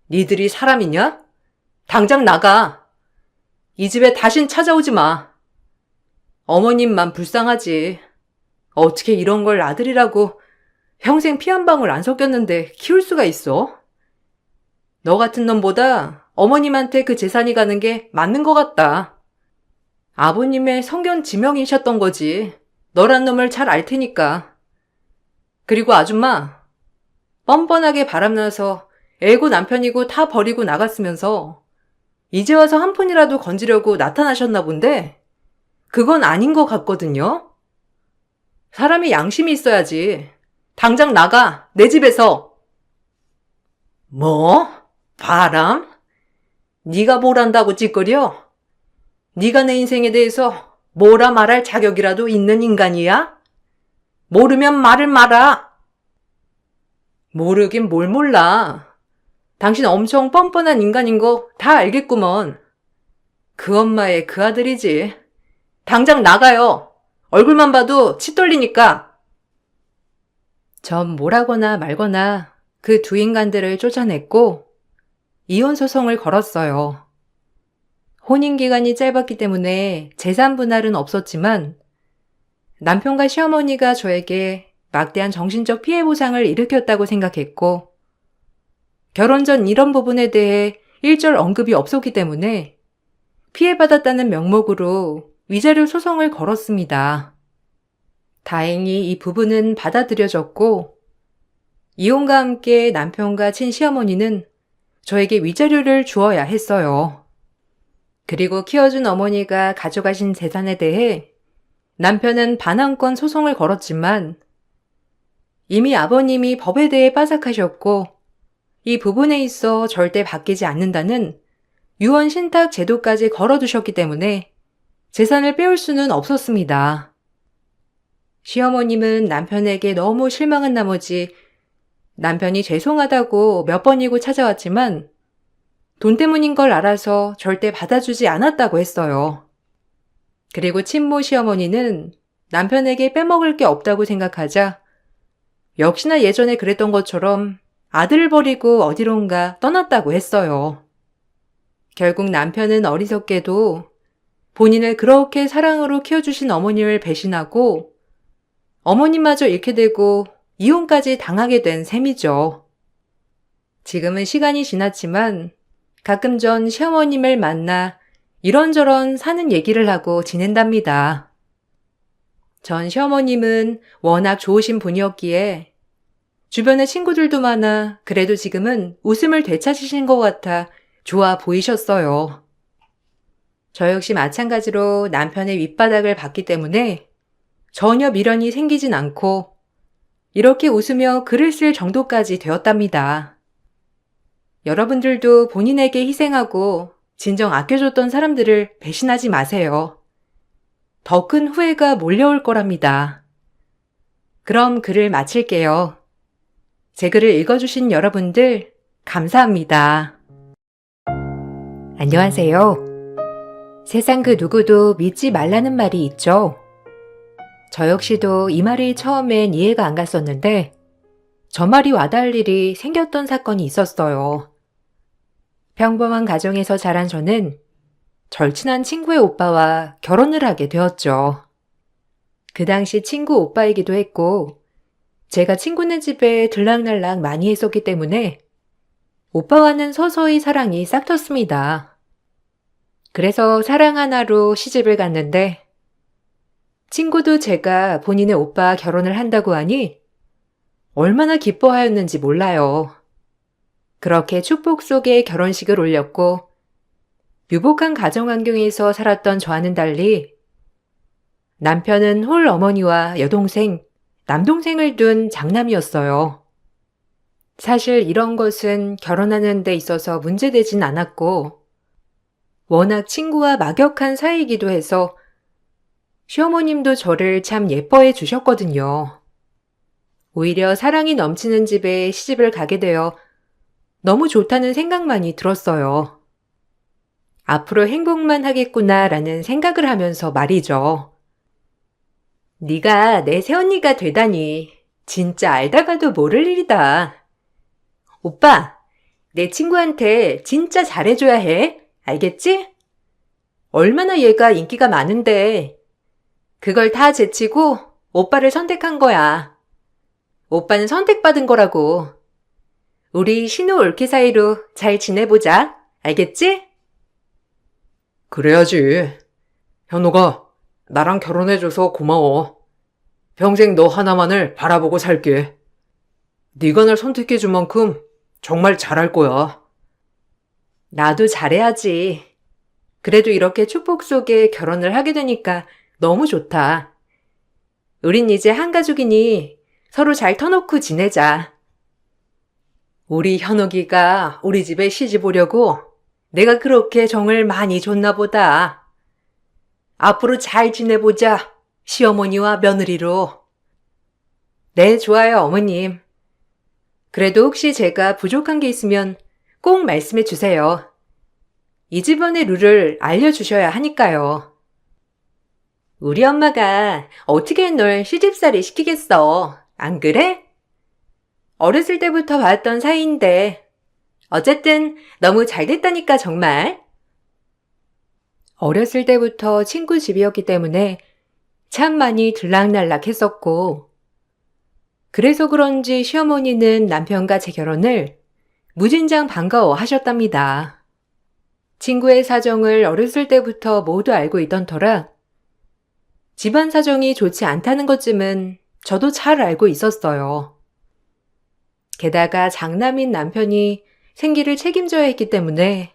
니들이 사람이냐? 당장 나가. 이 집에 다신 찾아오지 마. 어머님만 불쌍하지. 어떻게 이런 걸 아들이라고 평생 피 한 방울 안 섞였는데 키울 수가 있어? 너 같은 놈보다 어머님한테 그 재산이 가는 게 맞는 것 같다. 아버님의 성견 지명이셨던 거지. 너란 놈을 잘 알 테니까. 그리고 아줌마, 뻔뻔하게 바람나서 애고 남편이고 다 버리고 나갔으면서 이제 와서 한 푼이라도 건지려고 나타나셨나 본데 그건 아닌 것 같거든요. 사람이 양심이 있어야지. 당장 나가, 내 집에서. 뭐? 바람? 네가 뭘 안다고 찌꺼려? 네가 내 인생에 대해서 뭐라 말할 자격이라도 있는 인간이야? 모르면 말을 마라. 모르긴 뭘 몰라. 당신 엄청 뻔뻔한 인간인 거 다 알겠구먼. 그 엄마의 그 아들이지. 당장 나가요. 얼굴만 봐도 치 떨리니까. 전 뭐라거나 말거나 그 두 인간들을 쫓아냈고 이혼 소송을 걸었어요. 혼인기간이 짧았기 때문에 재산 분할은 없었지만 남편과 시어머니가 저에게 막대한 정신적 피해 보상을 일으켰다고 생각했고 결혼 전 이런 부분에 대해 일절 언급이 없었기 때문에 피해받았다는 명목으로 위자료 소송을 걸었습니다. 다행히 이 부분은 받아들여졌고 이혼과 함께 남편과 친시어머니는 저에게 위자료를 주어야 했어요. 그리고 키워준 어머니가 가져가신 재산에 대해 남편은 반환권 소송을 걸었지만 이미 아버님이 법에 대해 빠삭하셨고 이 부분에 있어 절대 바뀌지 않는다는 유언 신탁 제도까지 걸어두셨기 때문에 재산을 빼올 수는 없었습니다. 시어머님은 남편에게 너무 실망한 나머지 남편이 죄송하다고 몇 번이고 찾아왔지만 돈 때문인 걸 알아서 절대 받아주지 않았다고 했어요. 그리고 친모 시어머니는 남편에게 빼먹을 게 없다고 생각하자 역시나 예전에 그랬던 것처럼 아들을 버리고 어디론가 떠났다고 했어요. 결국 남편은 어리석게도 본인을 그렇게 사랑으로 키워주신 어머님을 배신하고 어머님마저 잃게 되고 이혼까지 당하게 된 셈이죠. 지금은 시간이 지났지만 가끔 전 시어머님을 만나 이런저런 사는 얘기를 하고 지낸답니다. 전 시어머님은 워낙 좋으신 분이었기에 주변에 친구들도 많아 그래도 지금은 웃음을 되찾으신 것 같아 좋아 보이셨어요. 저 역시 마찬가지로 남편의 윗바닥을 봤기 때문에 전혀 미련이 생기진 않고 이렇게 웃으며 글을 쓸 정도까지 되었답니다. 여러분들도 본인에게 희생하고 진정 아껴줬던 사람들을 배신하지 마세요. 더 큰 후회가 몰려올 거랍니다. 그럼 글을 마칠게요. 제 글을 읽어주신 여러분들 감사합니다. 안녕하세요. 세상 그 누구도 믿지 말라는 말이 있죠. 저 역시도 이 말이 처음엔 이해가 안 갔었는데 저 말이 와닿을 일이 생겼던 사건이 있었어요. 평범한 가정에서 자란 저는 절친한 친구의 오빠와 결혼을 하게 되었죠. 그 당시 친구 오빠이기도 했고 제가 친구네 집에 들락날락 많이 했었기 때문에 오빠와는 서서히 사랑이 싹 텄습니다. 그래서 사랑 하나로 시집을 갔는데 친구도 제가 본인의 오빠 결혼을 한다고 하니 얼마나 기뻐하였는지 몰라요. 그렇게 축복 속에 결혼식을 올렸고 유복한 가정 환경에서 살았던 저와는 달리 남편은 홀 어머니와 여동생, 남동생을 둔 장남이었어요. 사실 이런 것은 결혼하는 데 있어서 문제되진 않았고 워낙 친구와 막역한 사이이기도 해서 시어머님도 저를 참 예뻐해 주셨거든요. 오히려 사랑이 넘치는 집에 시집을 가게 되어 너무 좋다는 생각만이 들었어요. 앞으로 행복만 하겠구나라는 생각을 하면서 말이죠. 네가 내 새언니가 되다니 진짜 알다가도 모를 일이다. 오빠, 내 친구한테 진짜 잘해줘야 해. 알겠지? 얼마나 얘가 인기가 많은데 그걸 다 제치고 오빠를 선택한 거야. 오빠는 선택받은 거라고. 우리 신우 올케 사이로 잘 지내보자. 알겠지? 그래야지. 현우가 나랑 결혼해줘서 고마워. 평생 너 하나만을 바라보고 살게. 네가 날 선택해준 만큼 정말 잘할 거야. 나도 잘해야지. 그래도 이렇게 축복 속에 결혼을 하게 되니까 너무 좋다. 우린 이제 한 가족이니 서로 잘 터놓고 지내자. 우리 현욱이가 우리 집에 시집 오려고 내가 그렇게 정을 많이 줬나 보다. 앞으로 잘 지내보자. 시어머니와 며느리로. 네, 좋아요, 어머님. 그래도 혹시 제가 부족한 게 있으면 꼭 말씀해 주세요. 이 집안의 룰을 알려주셔야 하니까요. 우리 엄마가 어떻게 널 시집살이 시키겠어. 안 그래? 어렸을 때부터 봤던 사이인데 어쨌든 너무 잘 됐다니까 정말. 어렸을 때부터 친구 집이었기 때문에 참 많이 들락날락 했었고 그래서 그런지 시어머니는 남편과 제 결혼을 무진장 반가워 하셨답니다. 친구의 사정을 어렸을 때부터 모두 알고 있던 터라 집안 사정이 좋지 않다는 것쯤은 저도 잘 알고 있었어요. 게다가 장남인 남편이 생기를 책임져야 했기 때문에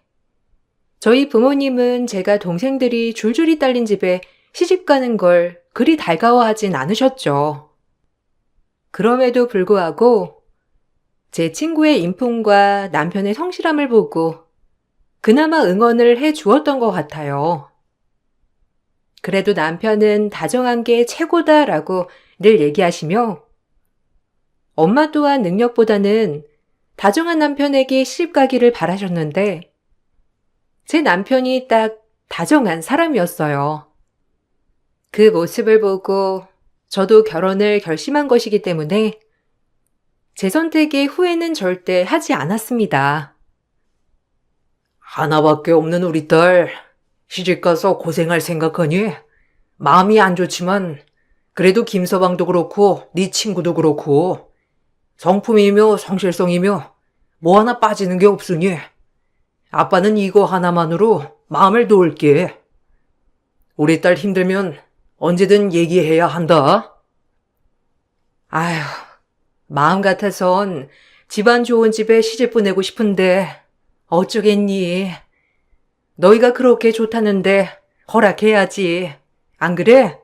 저희 부모님은 제가 동생들이 줄줄이 딸린 집에 시집가는 걸 그리 달가워하진 않으셨죠. 그럼에도 불구하고 제 친구의 인품과 남편의 성실함을 보고 그나마 응원을 해 주었던 것 같아요. 그래도 남편은 다정한 게 최고다라고 늘 얘기하시며 엄마 또한 능력보다는 다정한 남편에게 시집가기를 바라셨는데 제 남편이 딱 다정한 사람이었어요. 그 모습을 보고 저도 결혼을 결심한 것이기 때문에 제 선택에 후회는 절대 하지 않았습니다. 하나밖에 없는 우리 딸, 시집가서 고생할 생각하니 마음이 안 좋지만 그래도 김서방도 그렇고 네 친구도 그렇고 성품이며 성실성이며 뭐 하나 빠지는 게 없으니 아빠는 이거 하나만으로 마음을 놓을게. 우리 딸 힘들면 언제든 얘기해야 한다. 아휴, 마음 같아선 집안 좋은 집에 시집 보내고 싶은데 어쩌겠니. 너희가 그렇게 좋다는데 허락해야지. 안 그래?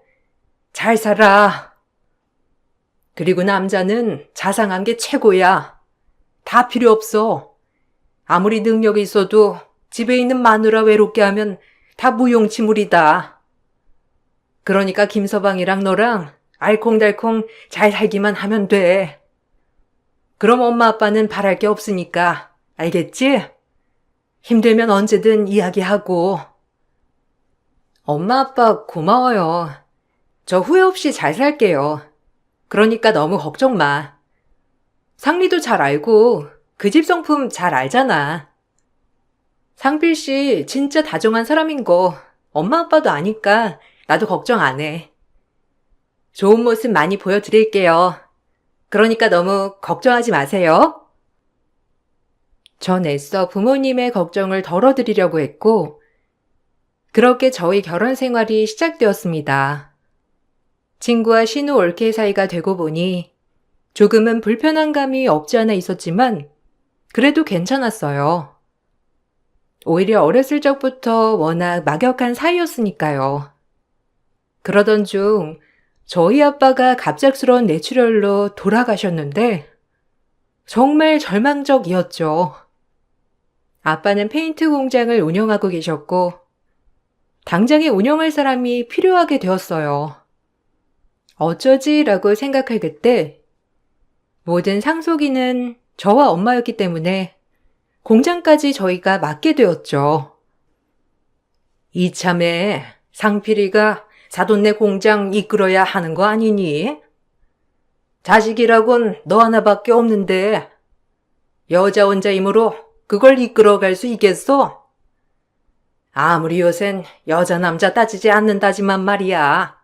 잘 살아. 그리고 남자는 자상한 게 최고야. 다 필요 없어. 아무리 능력이 있어도 집에 있는 마누라 외롭게 하면 다 무용지물이다. 그러니까 김서방이랑 너랑 알콩달콩 잘 살기만 하면 돼. 그럼 엄마 아빠는 바랄 게 없으니까. 알겠지? 힘들면 언제든 이야기하고. 엄마 아빠 고마워요. 저 후회 없이 잘 살게요. 그러니까 너무 걱정 마. 상리도 잘 알고 그 집 성품 잘 알잖아. 상필 씨 진짜 다정한 사람인 거 엄마 아빠도 아니까 나도 걱정 안 해. 좋은 모습 많이 보여드릴게요. 그러니까 너무 걱정하지 마세요. 전 애써 부모님의 걱정을 덜어드리려고 했고, 그렇게 저희 결혼 생활이 시작되었습니다. 친구와 신우 올케 사이가 되고 보니 조금은 불편한 감이 없지 않아 있었지만 그래도 괜찮았어요. 오히려 어렸을 적부터 워낙 막역한 사이였으니까요. 그러던 중 저희 아빠가 갑작스러운 뇌출혈로 돌아가셨는데 정말 절망적이었죠. 아빠는 페인트 공장을 운영하고 계셨고 당장에 운영할 사람이 필요하게 되었어요. 어쩌지라고 생각할 그때 모든 상속인은 저와 엄마였기 때문에 공장까지 저희가 맡게 되었죠. 이참에 상필이가 사돈네 공장 이끌어야 하는 거 아니니? 자식이라곤 너 하나밖에 없는데 여자 혼자이므로 그걸 이끌어갈 수 있겠어? 아무리 요샌 여자 남자 따지지 않는다지만 말이야.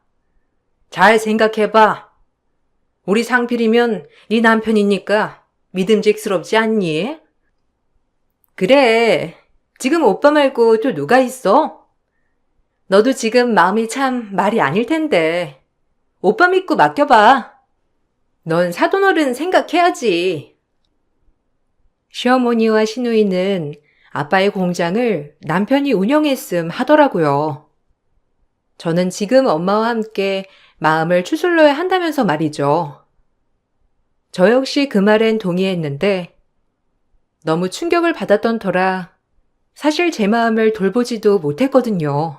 잘 생각해봐. 우리 상필이면 네 남편이니까 믿음직스럽지 않니? 그래. 지금 오빠 말고 또 누가 있어? 너도 지금 마음이 참 말이 아닐 텐데. 오빠 믿고 맡겨봐. 넌 사돈어른 생각해야지. 시어머니와 시누이는 아빠의 공장을 남편이 운영했음 하더라고요. 저는 지금 엄마와 함께 마음을 추슬러야 한다면서 말이죠. 저 역시 그 말엔 동의했는데 너무 충격을 받았던 터라 사실 제 마음을 돌보지도 못했거든요.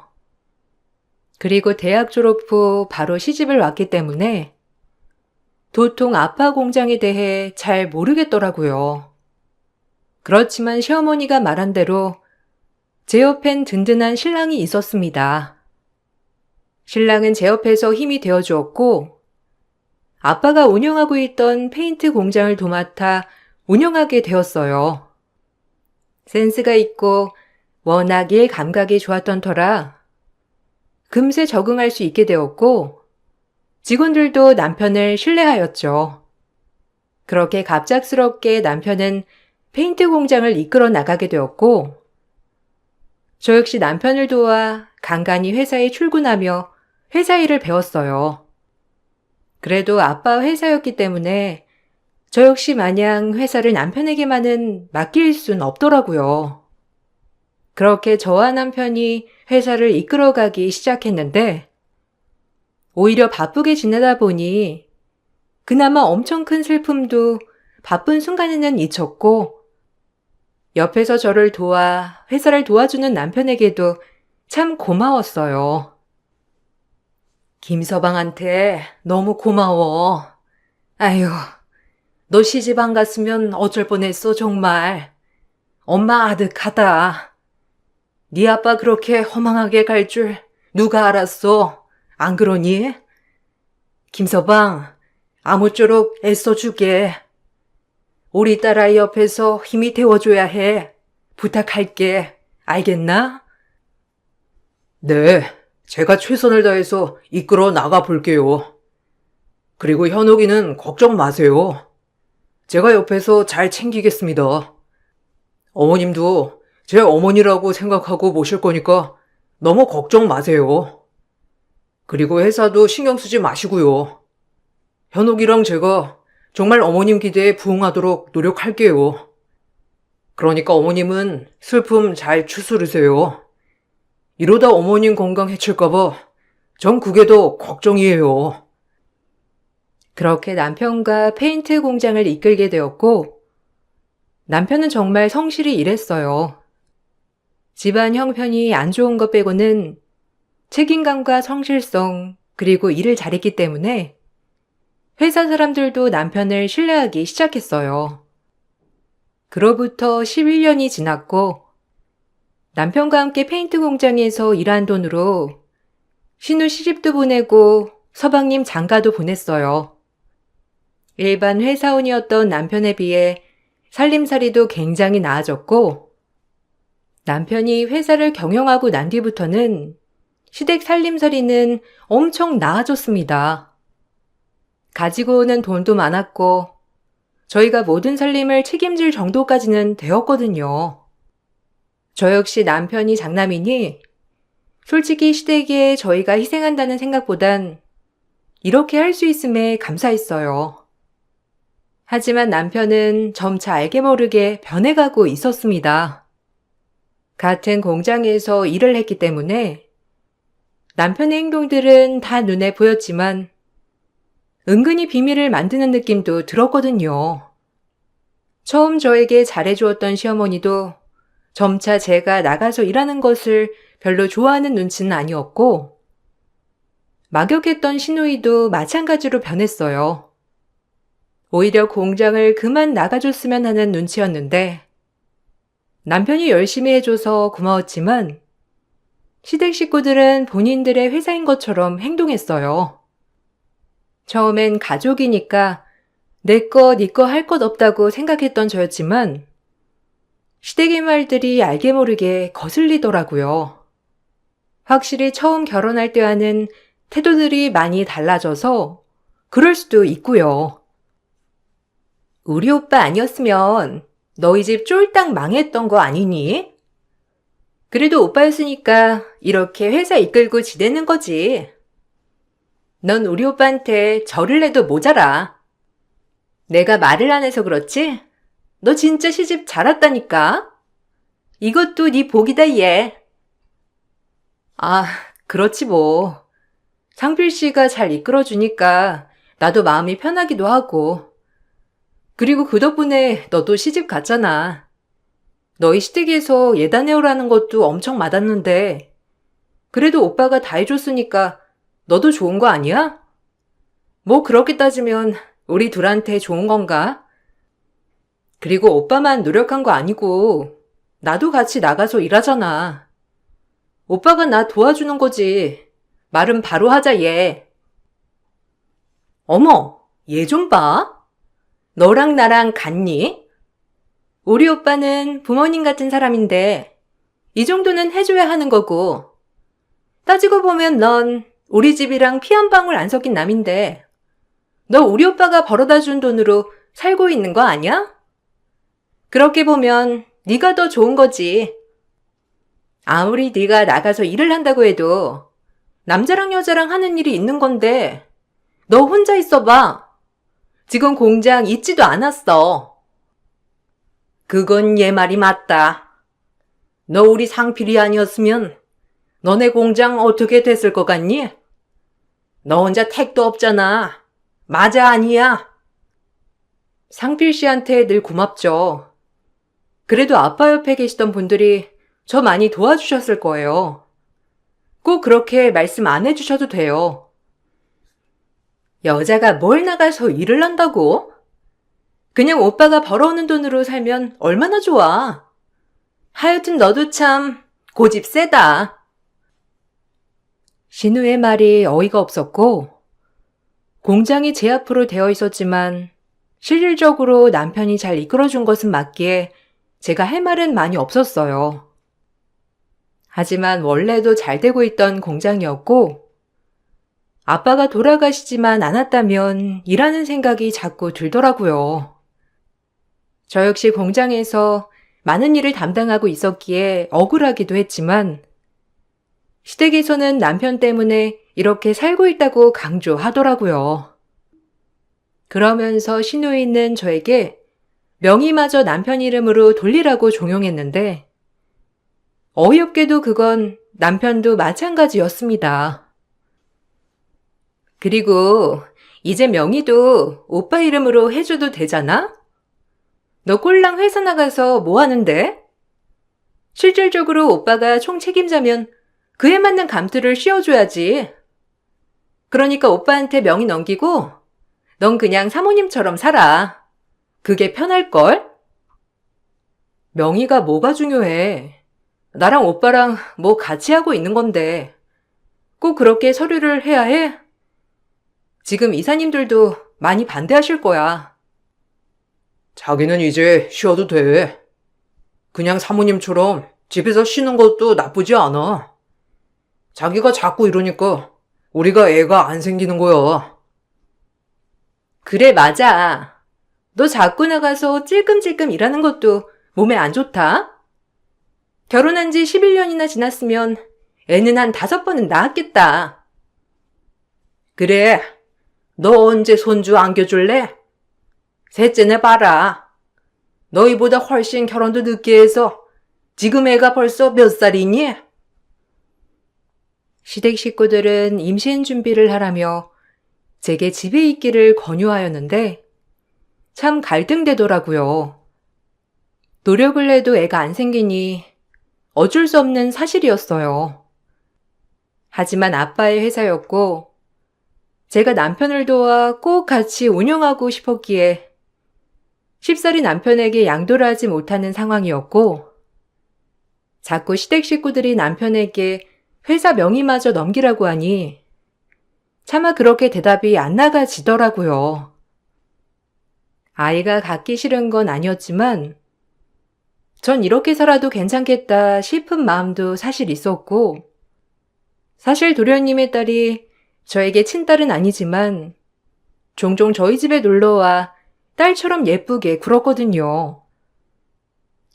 그리고 대학 졸업 후 바로 시집을 왔기 때문에 도통 아빠 공장에 대해 잘 모르겠더라고요. 그렇지만 시어머니가 말한 대로 제 옆엔 든든한 신랑이 있었습니다. 신랑은 제 옆에서 힘이 되어주었고 아빠가 운영하고 있던 페인트 공장을 도맡아 운영하게 되었어요. 센스가 있고 워낙 일 감각이 좋았던 터라 금세 적응할 수 있게 되었고 직원들도 남편을 신뢰하였죠. 그렇게 갑작스럽게 남편은 페인트 공장을 이끌어 나가게 되었고 저 역시 남편을 도와 간간히 회사에 출근하며 회사 일을 배웠어요. 그래도 아빠 회사였기 때문에 저 역시 마냥 회사를 남편에게만은 맡길 순 없더라고요. 그렇게 저와 남편이 회사를 이끌어가기 시작했는데 오히려 바쁘게 지내다 보니 그나마 엄청 큰 슬픔도 바쁜 순간에는 잊혔고 옆에서 저를 도와 회사를 도와주는 남편에게도 참 고마웠어요. 김서방한테 너무 고마워. 아휴, 너 시집 안 갔으면 어쩔 뻔했어 정말. 엄마 아득하다. 네 아빠 그렇게 허망하게 갈 줄 누가 알았어? 안 그러니? 김서방, 아무쪼록 애써주게. 우리 딸아이 옆에서 힘이 되어줘야 해. 부탁할게. 알겠나? 네, 제가 최선을 다해서 이끌어 나가 볼게요. 그리고 현옥이는 걱정 마세요. 제가 옆에서 잘 챙기겠습니다. 어머님도 제 어머니라고 생각하고 모실 거니까 너무 걱정 마세요. 그리고 회사도 신경 쓰지 마시고요. 현옥이랑 제가 정말 어머님 기대에 부응하도록 노력할게요. 그러니까 어머님은 슬픔 잘 추스르세요. 이러다 어머님 건강 해칠까봐 전 그게 더 걱정이에요. 그렇게 남편과 페인트 공장을 이끌게 되었고 남편은 정말 성실히 일했어요. 집안 형편이 안 좋은 것 빼고는 책임감과 성실성, 그리고 일을 잘했기 때문에 회사 사람들도 남편을 신뢰하기 시작했어요. 그로부터 11년이 지났고 남편과 함께 페인트 공장에서 일한 돈으로 신우 시집도 보내고 서방님 장가도 보냈어요. 일반 회사원이었던 남편에 비해 살림살이도 굉장히 나아졌고 남편이 회사를 경영하고 난 뒤부터는 시댁 살림살이는 엄청 나아졌습니다. 가지고 오는 돈도 많았고 저희가 모든 살림을 책임질 정도까지는 되었거든요. 저 역시 남편이 장남이니 솔직히 시댁에 저희가 희생한다는 생각보단 이렇게 할 수 있음에 감사했어요. 하지만 남편은 점차 알게 모르게 변해가고 있었습니다. 같은 공장에서 일을 했기 때문에 남편의 행동들은 다 눈에 보였지만 은근히 비밀을 만드는 느낌도 들었거든요. 처음 저에게 잘해주었던 시어머니도 점차 제가 나가서 일하는 것을 별로 좋아하는 눈치는 아니었고 막역했던 시누이도 마찬가지로 변했어요. 오히려 공장을 그만 나가줬으면 하는 눈치였는데 남편이 열심히 해줘서 고마웠지만 시댁 식구들은 본인들의 회사인 것처럼 행동했어요. 처음엔 가족이니까 내 거, 네 거 할 것 없다고 생각했던 저였지만 시댁의 말들이 알게 모르게 거슬리더라고요. 확실히 처음 결혼할 때와는 태도들이 많이 달라져서 그럴 수도 있고요. 우리 오빠 아니었으면 너희 집 쫄딱 망했던 거 아니니? 그래도 오빠였으니까 이렇게 회사 이끌고 지내는 거지. 넌 우리 오빠한테 절을 해도 모자라. 내가 말을 안 해서 그렇지? 너 진짜 시집 잘 왔다니까? 이것도 네 복이다, 얘. 아, 그렇지 뭐. 상필 씨가 잘 이끌어주니까 나도 마음이 편하기도 하고. 그리고 그 덕분에 너도 시집 갔잖아. 너희 시댁에서 예단해오라는 것도 엄청 맞았는데 그래도 오빠가 다 해줬으니까 너도 좋은 거 아니야? 뭐 그렇게 따지면 우리 둘한테 좋은 건가? 그리고 오빠만 노력한 거 아니고 나도 같이 나가서 일하잖아. 오빠가 나 도와주는 거지. 말은 바로 하자, 얘. 어머, 얘 좀 봐. 너랑 나랑 같니? 우리 오빠는 부모님 같은 사람인데 이 정도는 해줘야 하는 거고 따지고 보면 넌 우리 집이랑 피 한 방울 안 섞인 남인데 너 우리 오빠가 벌어다 준 돈으로 살고 있는 거 아니야? 그렇게 보면 네가 더 좋은 거지. 아무리 네가 나가서 일을 한다고 해도 남자랑 여자랑 하는 일이 있는 건데 너 혼자 있어봐. 지금 공장 있지도 않았어. 그건 얘 말이 맞다. 너 우리 상필이 아니었으면 너네 공장 어떻게 됐을 것 같니? 너 혼자 택도 없잖아. 맞아, 아니야? 상필 씨한테 늘 고맙죠. 그래도 아빠 옆에 계시던 분들이 저 많이 도와주셨을 거예요. 꼭 그렇게 말씀 안 해주셔도 돼요. 여자가 뭘 나가서 일을 한다고? 그냥 오빠가 벌어오는 돈으로 살면 얼마나 좋아. 하여튼 너도 참 고집 세다. 신우의 말이 어이가 없었고 공장이 제 앞으로 되어 있었지만 실질적으로 남편이 잘 이끌어준 것은 맞기에 제가 할 말은 많이 없었어요. 하지만 원래도 잘 되고 있던 공장이었고 아빠가 돌아가시지만 않았다면 이라는 생각이 자꾸 들더라고요. 저 역시 공장에서 많은 일을 담당하고 있었기에 억울하기도 했지만 시댁에서는 남편 때문에 이렇게 살고 있다고 강조하더라고요. 그러면서 시누이는 저에게 명의마저 남편 이름으로 돌리라고 종용했는데 어이없게도 그건 남편도 마찬가지였습니다. 그리고 이제 명의도 오빠 이름으로 해줘도 되잖아? 너 꼴랑 회사 나가서 뭐 하는데? 실질적으로 오빠가 총 책임자면 그에 맞는 감투를 씌워줘야지. 그러니까 오빠한테 명의 넘기고 넌 그냥 사모님처럼 살아. 그게 편할걸? 명의가 뭐가 중요해. 나랑 오빠랑 뭐 같이 하고 있는 건데 꼭 그렇게 서류를 해야 해? 지금 이사님들도 많이 반대하실 거야. 자기는 이제 쉬어도 돼. 그냥 사모님처럼 집에서 쉬는 것도 나쁘지 않아. 자기가 자꾸 이러니까 우리가 애가 안 생기는 거야. 그래, 맞아. 너 자꾸 나가서 찔끔찔끔 일하는 것도 몸에 안 좋다? 결혼한 지 11년이나 지났으면 애는 한 5번은 낳았겠다. 그래, 너 언제 손주 안겨줄래? 셋째네 봐라. 너희보다 훨씬 결혼도 늦게 해서 지금 애가 벌써 몇 살이니? 시댁 식구들은 임신 준비를 하라며 제게 집에 있기를 권유하였는데 참 갈등되더라고요. 노력을 해도 애가 안 생기니 어쩔 수 없는 사실이었어요. 하지만 아빠의 회사였고 제가 남편을 도와 꼭 같이 운영하고 싶었기에 쉽사리 남편에게 양도를 하지 못하는 상황이었고 자꾸 시댁 식구들이 남편에게 회사 명의마저 넘기라고 하니 차마 그렇게 대답이 안 나가지더라고요. 아이가 갖기 싫은 건 아니었지만 전 이렇게 살아도 괜찮겠다 싶은 마음도 사실 있었고 사실 도련님의 딸이 저에게 친딸은 아니지만 종종 저희 집에 놀러와 딸처럼 예쁘게 굴었거든요.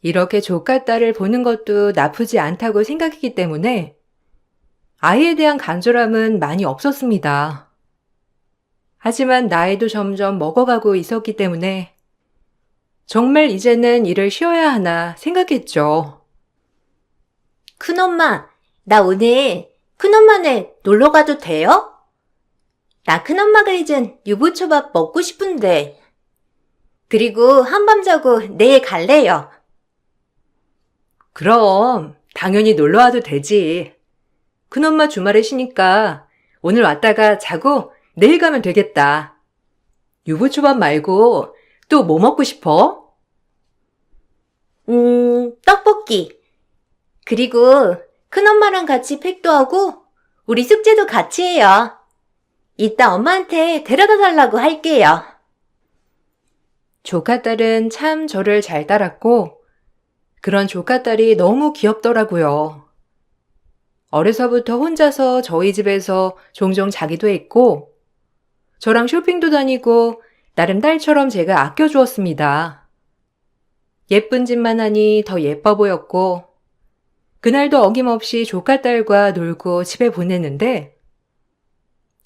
이렇게 조카딸을 보는 것도 나쁘지 않다고 생각했기 때문에 아이에 대한 간절함은 많이 없었습니다. 하지만 나이도 점점 먹어가고 있었기 때문에 정말 이제는 일을 쉬어야 하나 생각했죠. 큰엄마, 나 오늘 큰엄마네 놀러 가도 돼요? 나 큰엄마가 해준 유부초밥 먹고 싶은데. 그리고 한밤 자고 내일 갈래요. 그럼 당연히 놀러와도 되지. 큰엄마 주말에 쉬니까 오늘 왔다가 자고 내일 가면 되겠다. 유부초밥 말고 또 뭐 먹고 싶어? 떡볶이. 그리고 큰엄마랑 같이 팩도 하고 우리 숙제도 같이 해요. 이따 엄마한테 데려다 달라고 할게요. 조카딸은 참 저를 잘 따랐고 그런 조카딸이 너무 귀엽더라고요. 어려서부터 혼자서 저희 집에서 종종 자기도 했고 저랑 쇼핑도 다니고 나름 딸처럼 제가 아껴주었습니다. 예쁜 짓만 하니 더 예뻐 보였고 그날도 어김없이 조카딸과 놀고 집에 보냈는데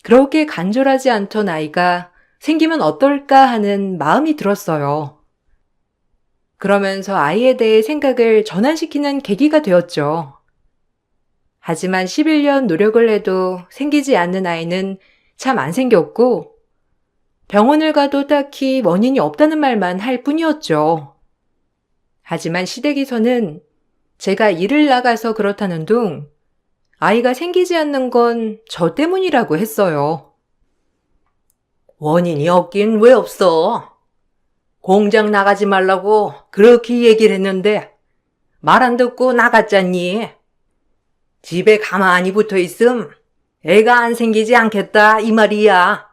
그렇게 간절하지 않던 아이가 생기면 어떨까 하는 마음이 들었어요. 그러면서 아이에 대해 생각을 전환시키는 계기가 되었죠. 하지만 11년 노력을 해도 생기지 않는 아이는 참 안 생겼고 병원을 가도 딱히 원인이 없다는 말만 할 뿐이었죠. 하지만 시댁에서는 제가 일을 나가서 그렇다는 둥 아이가 생기지 않는 건 저 때문이라고 했어요. 원인이 없긴 왜 없어? 공장 나가지 말라고 그렇게 얘기를 했는데 말 안 듣고 나갔잖니. 집에 가만히 붙어 있음 애가 안 생기지 않겠다 이 말이야.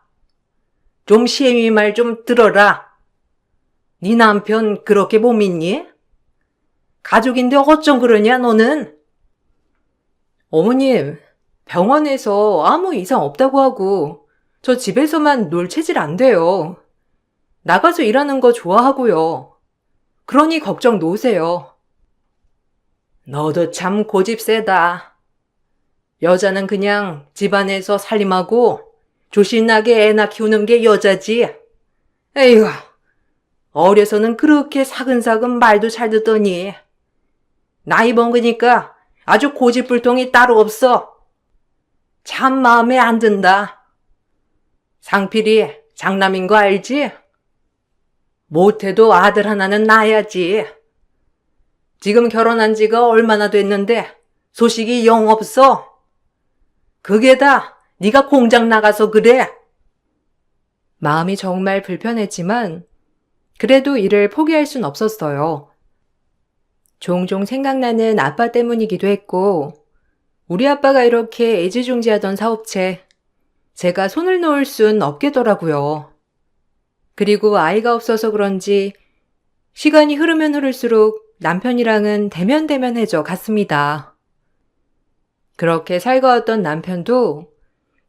좀 시애미 말 좀 들어라. 네 남편 그렇게 못 믿니? 가족인데 어쩜 그러냐 너는? 어머님, 병원에서 아무 이상 없다고 하고 저 집에서만 놀 체질 안 돼요. 나가서 일하는 거 좋아하고요. 그러니 걱정 놓으세요. 너도 참 고집 세다. 여자는 그냥 집안에서 살림하고 조신하게 애나 키우는 게 여자지. 에휴, 어려서는 그렇게 사근사근 말도 잘 듣더니 나이 먹으니까 아주 고집불통이 따로 없어. 참 마음에 안 든다. 상필이 장남인 거 알지? 못해도 아들 하나는 낳아야지. 지금 결혼한 지가 얼마나 됐는데 소식이 영 없어. 그게 다 네가 공장 나가서 그래. 마음이 정말 불편했지만 그래도 일을 포기할 순 없었어요. 종종 생각나는 아빠 때문이기도 했고 우리 아빠가 이렇게 애지중지하던 사업체 제가 손을 놓을 순 없겠더라고요. 그리고 아이가 없어서 그런지 시간이 흐르면 흐를수록 남편이랑은 대면대면해져 갔습니다. 그렇게 살가웠던 남편도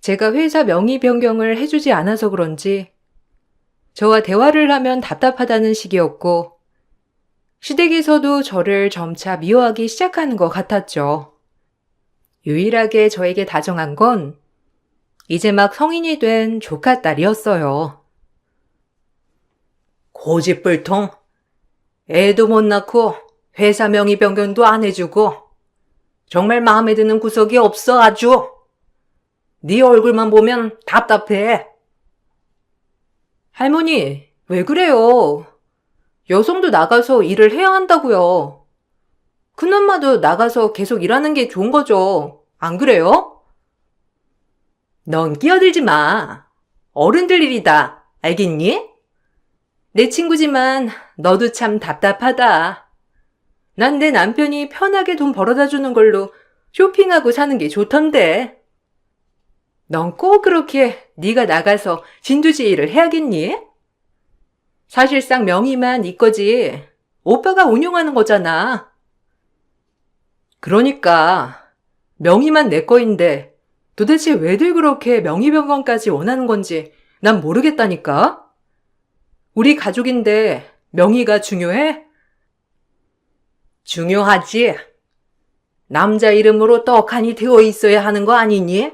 제가 회사 명의 변경을 해주지 않아서 그런지 저와 대화를 하면 답답하다는 식이었고 시댁에서도 저를 점차 미워하기 시작하는 것 같았죠. 유일하게 저에게 다정한 건 이제 막 성인이 된 조카 딸이었어요. 고집불통. 애도 못 낳고 회사 명의 변경도 안 해주고 정말 마음에 드는 구석이 없어 아주. 네 얼굴만 보면 답답해. 할머니, 왜 그래요? 여성도 나가서 일을 해야 한다고요. 큰엄마도 나가서 계속 일하는 게 좋은 거죠. 안 그래요? 넌 끼어들지 마. 어른들 일이다. 알겠니? 내 친구지만 너도 참 답답하다. 난 내 남편이 편하게 돈 벌어다 주는 걸로 쇼핑하고 사는 게 좋던데. 넌 꼭 그렇게 네가 나가서 진두지휘를 해야겠니? 사실상 명의만 네 거지. 오빠가 운용하는 거잖아. 그러니까 명의만 내 거인데 도대체 왜들 그렇게 명의 변경까지 원하는 건지 난 모르겠다니까. 우리 가족인데 명의가 중요해? 중요하지. 남자 이름으로 떡하니 되어 있어야 하는 거 아니니?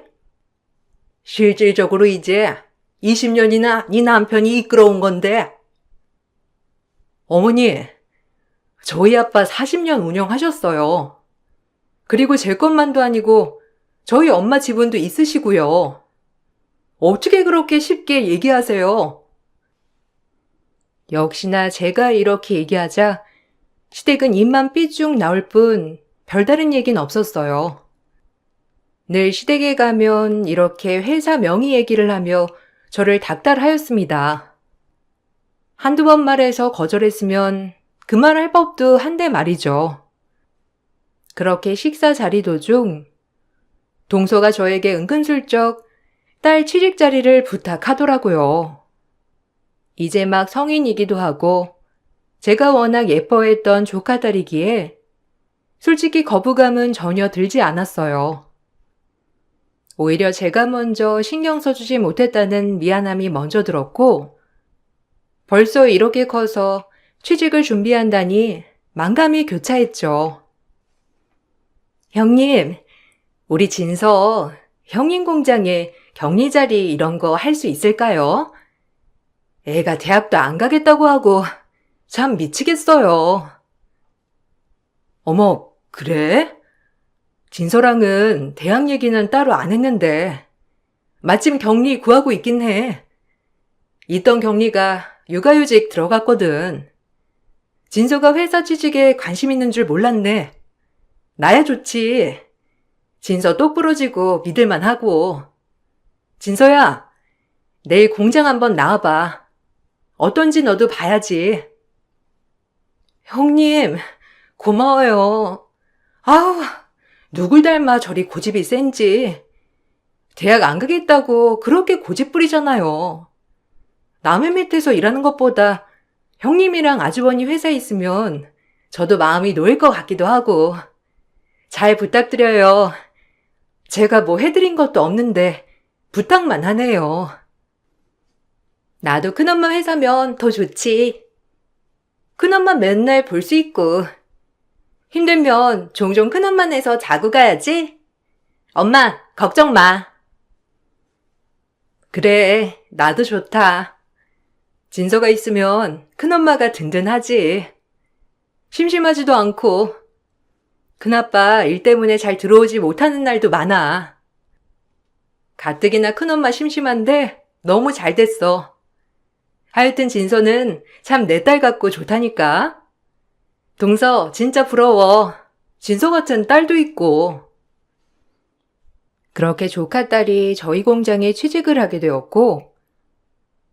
실질적으로 이제 20년이나 네 남편이 이끌어온 건데. 어머니, 저희 아빠 40년 운영하셨어요. 그리고 제 것만도 아니고 저희 엄마 지분도 있으시고요. 어떻게 그렇게 쉽게 얘기하세요? 역시나 제가 이렇게 얘기하자 시댁은 입만 삐쭉 나올 뿐 별다른 얘기는 없었어요. 늘 시댁에 가면 이렇게 회사 명의 얘기를 하며 저를 닥달하였습니다. 한두 번 말해서 거절했으면 그만할 법도 한데 말이죠. 그렇게 식사 자리 도중 동서가 저에게 은근슬쩍 딸 취직 자리를 부탁하더라고요. 이제 막 성인이기도 하고 제가 워낙 예뻐했던 조카딸이기에 솔직히 거부감은 전혀 들지 않았어요. 오히려 제가 먼저 신경 써주지 못했다는 미안함이 먼저 들었고 벌써 이렇게 커서 취직을 준비한다니 만감이 교차했죠. 형님, 우리 진서 형님 공장에 격리 자리 이런 거 할 수 있을까요? 애가 대학도 안 가겠다고 하고 참 미치겠어요. 어머, 그래? 진서랑은 대학 얘기는 따로 안 했는데 마침 격리 구하고 있긴 해. 있던 격리가 육아휴직 들어갔거든. 진서가 회사 취직에 관심 있는 줄 몰랐네. 나야 좋지. 진서 똑부러지고 믿을만 하고. 진서야, 내일 공장 한번 나와봐. 어떤지 너도 봐야지. 형님, 고마워요. 아우, 누굴 닮아 저리 고집이 센지. 대학 안 가겠다고 그렇게 고집 부리잖아요. 남의 밑에서 일하는 것보다 형님이랑 아주버니 회사에 있으면 저도 마음이 놓일 것 같기도 하고. 잘 부탁드려요. 제가 뭐 해드린 것도 없는데 부탁만 하네요. 나도 큰엄마 회사면 더 좋지. 큰엄마 맨날 볼 수 있고. 힘들면 종종 큰엄마네서 자고 가야지. 엄마, 걱정 마. 그래, 나도 좋다. 진서가 있으면 큰엄마가 든든하지. 심심하지도 않고. 큰아빠 일 때문에 잘 들어오지 못하는 날도 많아. 가뜩이나 큰엄마 심심한데 너무 잘 됐어. 하여튼 진서는 참 내 딸 같고 좋다니까. 동서 진짜 부러워. 진서 같은 딸도 있고. 그렇게 조카 딸이 저희 공장에 취직을 하게 되었고,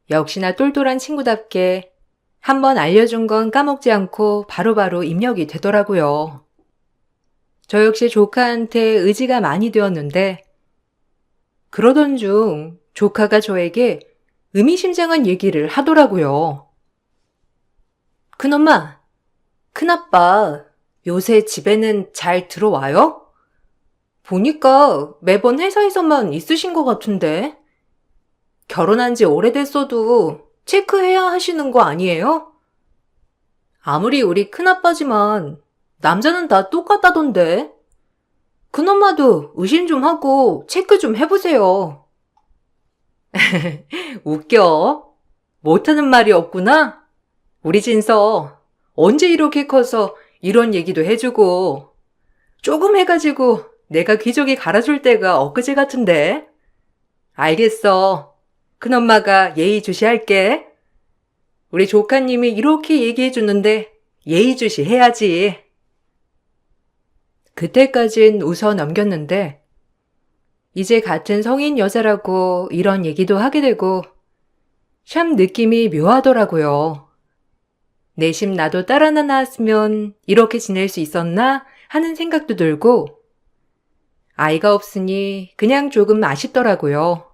역시나 똘똘한 친구답게 한번 알려준 건 까먹지 않고 바로바로 입력이 되더라고요. 저 역시 조카한테 의지가 많이 되었는데, 그러던 중 조카가 저에게 의미심장한 얘기를 하더라고요. 큰엄마, 큰아빠, 요새 집에는 잘 들어와요? 보니까 매번 회사에서만 있으신 것 같은데. 결혼한 지 오래됐어도 체크해야 하시는 거 아니에요? 아무리 우리 큰아빠지만 남자는 다 똑같다던데. 큰엄마도 의심 좀 하고 체크 좀 해보세요. 웃겨. 못하는 말이 없구나? 우리 진서 언제 이렇게 커서 이런 얘기도 해주고 조금 해가지고 내가 귀족이 갈아줄 때가 엊그제 같은데. 알겠어. 큰엄마가 예의주시할게. 우리 조카님이 이렇게 얘기해주는데 예의주시 해야지. 그때까진 웃어 넘겼는데 이제 같은 성인 여자라고 이런 얘기도 하게 되고 참 느낌이 묘하더라고요. 내심 나도 딸 하나 낳았으면 이렇게 지낼 수 있었나 하는 생각도 들고 아이가 없으니 그냥 조금 아쉽더라고요.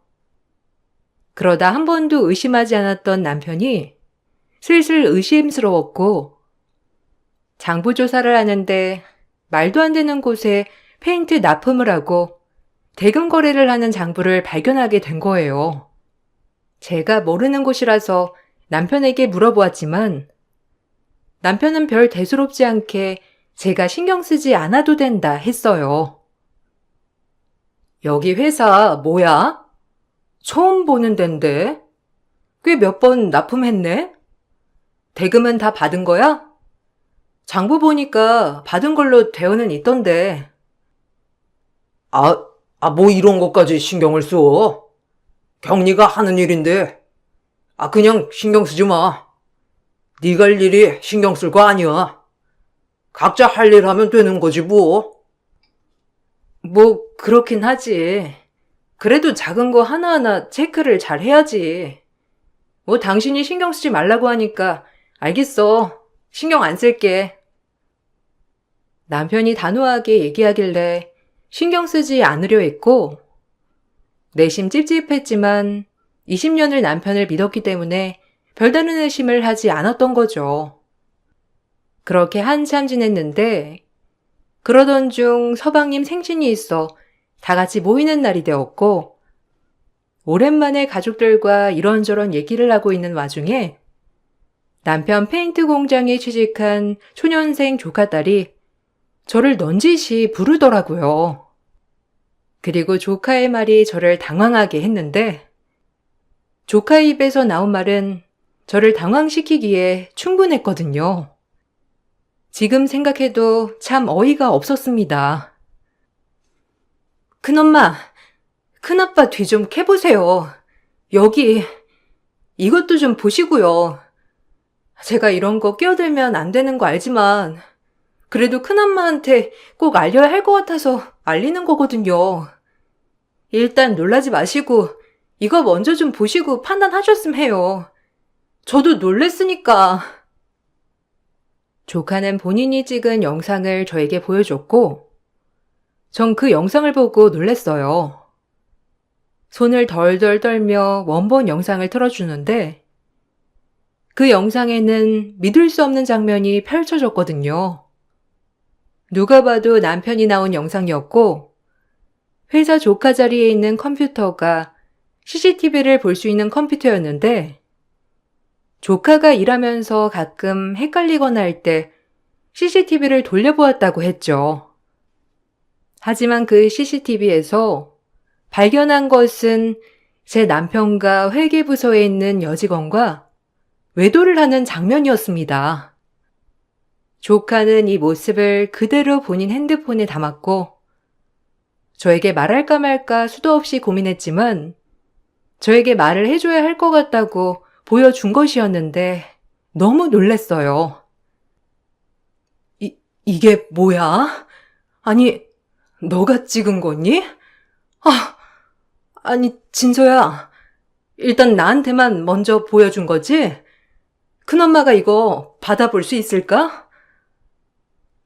그러다 한 번도 의심하지 않았던 남편이 슬슬 의심스러웠고 장부 조사를 하는데 말도 안 되는 곳에 페인트 납품을 하고 대금 거래를 하는 장부를 발견하게 된 거예요. 제가 모르는 곳이라서 남편에게 물어보았지만 남편은 별 대수롭지 않게 제가 신경 쓰지 않아도 된다 했어요. 여기 회사 뭐야? 처음 보는 덴데? 꽤 몇 번 납품했네? 대금은 다 받은 거야? 장부 보니까 받은 걸로 되어는 있던데. 뭐 이런 것까지 신경을 써. 경리가 하는 일인데. 그냥 신경 쓰지 마. 네가 할 일이 신경 쓸 거 아니야. 각자 할 일 하면 되는 거지 뭐. 뭐 그렇긴 하지. 그래도 작은 거 하나하나 체크를 잘 해야지. 뭐 당신이 신경 쓰지 말라고 하니까 알겠어. 신경 안 쓸게. 남편이 단호하게 얘기하길래 신경 쓰지 않으려 했고 내심 찝찝했지만 20년을 남편을 믿었기 때문에 별다른 의심을 하지 않았던 거죠. 그렇게 한참 지냈는데 그러던 중 서방님 생신이 있어 다 같이 모이는 날이 되었고 오랜만에 가족들과 이런저런 얘기를 하고 있는 와중에 남편 페인트 공장에 취직한 초년생 조카딸이 저를 넌지시 부르더라고요. 그리고 조카의 말이 저를 당황하게 했는데 조카 입에서 나온 말은 저를 당황시키기에 충분했거든요. 지금 생각해도 참 어이가 없었습니다. 큰엄마, 큰아빠 뒤 좀 캐보세요. 여기, 이것도 좀 보시고요. 제가 이런 거 끼어들면 안 되는 거 알지만 그래도 큰엄마한테 꼭 알려야 할 것 같아서 알리는 거거든요. 일단 놀라지 마시고 이거 먼저 좀 보시고 판단하셨으면 해요. 저도 놀랬으니까. 조카는 본인이 찍은 영상을 저에게 보여줬고 전 그 영상을 보고 놀랬어요. 손을 덜덜 떨며 원본 영상을 틀어주는데 그 영상에는 믿을 수 없는 장면이 펼쳐졌거든요. 누가 봐도 남편이 나온 영상이었고 회사 조카 자리에 있는 컴퓨터가 CCTV를 볼 수 있는 컴퓨터였는데 조카가 일하면서 가끔 헷갈리거나 할 때 CCTV를 돌려보았다고 했죠. 하지만 그 CCTV에서 발견한 것은 제 남편과 회계부서에 있는 여직원과 외도를 하는 장면이었습니다. 조카는 이 모습을 그대로 본인 핸드폰에 담았고 저에게 말할까 말까 수도 없이 고민했지만 저에게 말을 해줘야 할 것 같다고 보여준 것이었는데 너무 놀랐어요. 이게 뭐야? 아니, 너가 찍은 거니? 아니, 진서야. 일단 나한테만 먼저 보여준 거지? 큰엄마가 이거 받아볼 수 있을까?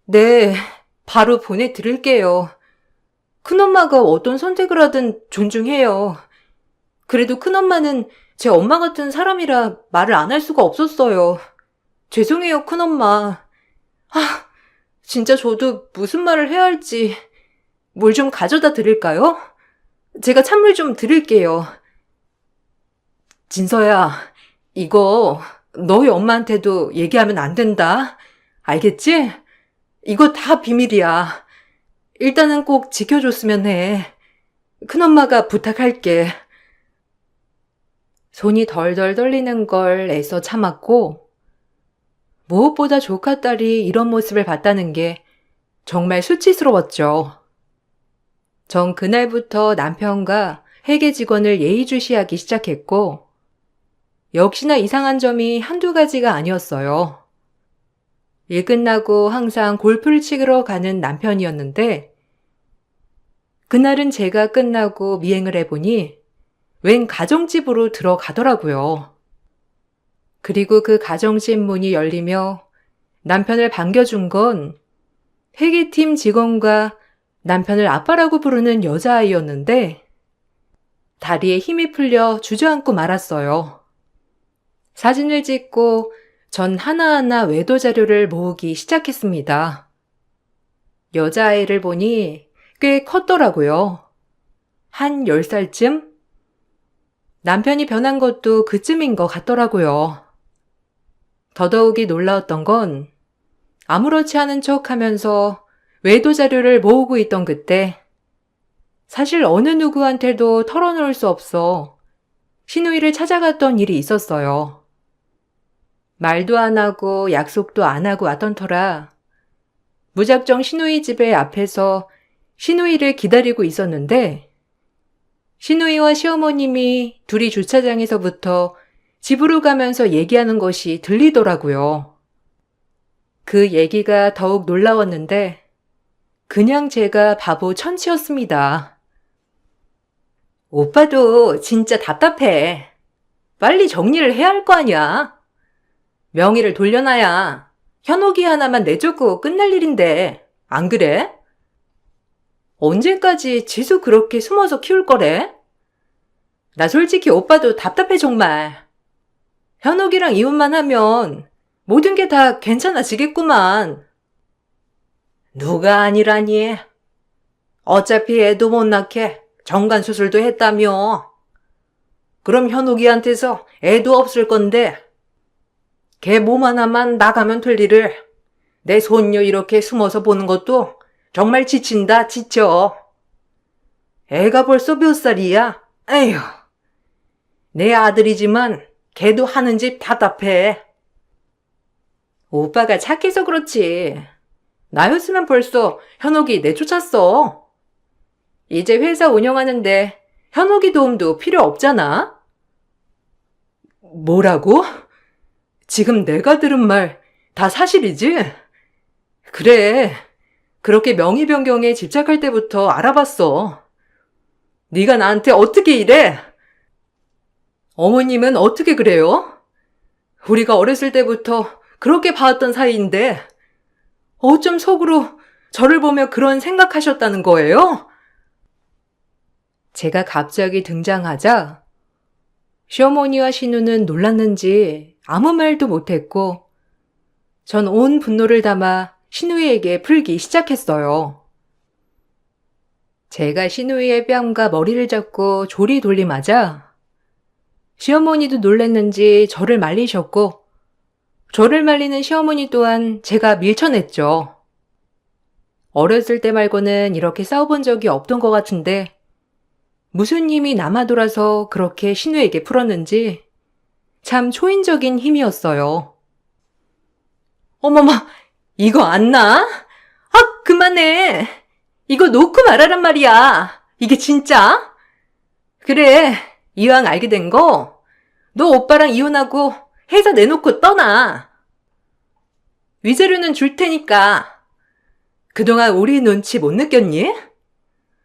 네, 바로 보내드릴게요. 큰엄마가 어떤 선택을 하든 존중해요. 그래도 큰엄마는 제 엄마 같은 사람이라 말을 안 할 수가 없었어요. 죄송해요, 큰엄마. 진짜 저도 무슨 말을 해야 할지. 뭘 좀 가져다 드릴까요? 제가 찬물 좀 드릴게요. 진서야, 이거 너희 엄마한테도 얘기하면 안 된다. 알겠지? 이거 다 비밀이야. 일단은 꼭 지켜줬으면 해. 큰엄마가 부탁할게. 손이 덜덜 떨리는 걸 애써 참았고, 무엇보다 조카 딸이 이런 모습을 봤다는 게 정말 수치스러웠죠. 전 그날부터 남편과 회계 직원을 예의주시하기 시작했고, 역시나 이상한 점이 한두 가지가 아니었어요. 일 끝나고 항상 골프를 치러 가는 남편이었는데, 그날은 제가 끝나고 미행을 해보니 웬 가정집으로 들어가더라고요. 그리고 그 가정집 문이 열리며 남편을 반겨준 건 회계팀 직원과 남편을 아빠라고 부르는 여자아이였는데 다리에 힘이 풀려 주저앉고 말았어요. 사진을 찍고 전 하나하나 외도 자료를 모으기 시작했습니다. 여자아이를 보니 꽤 컸더라고요. 한 10살쯤? 남편이 변한 것도 그쯤인 것 같더라고요. 더더욱이 놀라웠던 건 아무렇지 않은 척 하면서 외도 자료를 모으고 있던 그때 사실 어느 누구한테도 털어놓을 수 없어 시누이를 찾아갔던 일이 있었어요. 말도 안 하고 약속도 안 하고 왔던 터라 무작정 시누이 집에 앞에서 시누이를 기다리고 있었는데 시누이와 시어머님이 둘이 주차장에서부터 집으로 가면서 얘기하는 것이 들리더라고요. 그 얘기가 더욱 놀라웠는데 그냥 제가 바보 천치였습니다. 오빠도 진짜 답답해. 빨리 정리를 해야 할 거 아니야. 명의를 돌려놔야 현옥이 하나만 내주고 끝날 일인데 안 그래? 언제까지 지수 그렇게 숨어서 키울 거래? 나 솔직히 오빠도 답답해 정말. 현옥이랑 이혼만 하면 모든 게 다 괜찮아지겠구만. 누가 아니라니. 어차피 애도 못 낳게 정관 수술도 했다며. 그럼 현옥이한테서 애도 없을 건데 걔 몸 하나만 나가면 될 일을 내 손녀 이렇게 숨어서 보는 것도 정말 지친다 지쳐. 애가 벌써 몇 살이야? 에휴. 내 아들이지만 걔도 하는 집 답답해. 오빠가 착해서 그렇지. 나였으면 벌써 현옥이 내쫓았어. 이제 회사 운영하는데 현옥이 도움도 필요 없잖아. 뭐라고? 지금 내가 들은 말 다 사실이지? 그래. 그렇게 명의 변경에 집착할 때부터 알아봤어. 네가 나한테 어떻게 이래? 어머님은 어떻게 그래요? 우리가 어렸을 때부터 그렇게 봐왔던 사이인데 어쩜 속으로 저를 보며 그런 생각하셨다는 거예요? 제가 갑자기 등장하자 시어머니와 시누는 놀랐는지 아무 말도 못했고 전 온 분노를 담아 시누이에게 풀기 시작했어요. 제가 시누이의 뺨과 머리를 잡고 조리 돌림하자 시어머니도 놀랐는지 저를 말리셨고 저를 말리는 시어머니 또한 제가 밀쳐냈죠. 어렸을 때 말고는 이렇게 싸워본 적이 없던 것 같은데 무슨 힘이 남아돌아서 그렇게 시누에게 풀었는지 참 초인적인 힘이었어요. 어머머, 이거 안 나? 그만해. 이거 놓고 말하란 말이야. 이게 진짜? 그래, 이왕 알게 된 거 너 오빠랑 이혼하고 회사 내놓고 떠나. 위자료는 줄 테니까. 그동안 우리 눈치 못 느꼈니?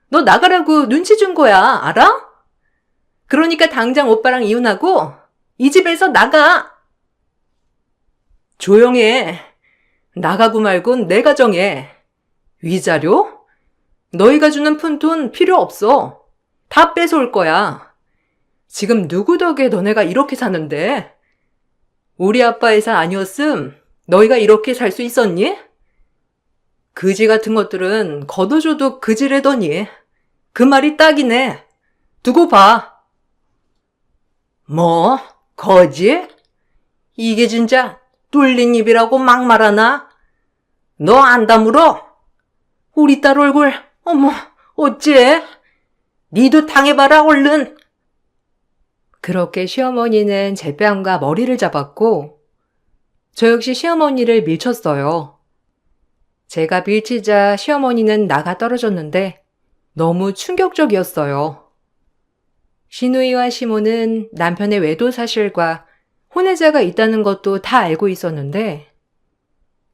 너 나가라고 눈치 준 거야, 알아? 그러니까 당장 오빠랑 이혼하고 이 집에서 나가. 조용해. 나가고 말곤 내가 정해. 위자료? 너희가 주는 푼돈 필요 없어. 다 뺏어올 거야. 지금 누구 덕에 너네가 이렇게 사는데? 우리 아빠 회사 아니었음 너희가 이렇게 살 수 있었니? 그지 같은 것들은 걷어줘도 그지래더니 그 말이 딱이네. 두고 봐. 뭐? 거지? 이게 진짜 뚫린 입이라고 막 말하나? 너 안 다물어? 우리 딸 얼굴, 어머, 어째? 니도 당해봐라, 얼른. 그렇게 시어머니는 제 뺨과 머리를 잡았고, 저 역시 시어머니를 밀쳤어요. 제가 밀치자 시어머니는 나가 떨어졌는데 너무 충격적이었어요. 시누이와 시모는 남편의 외도 사실과 혼외자가 있다는 것도 다 알고 있었는데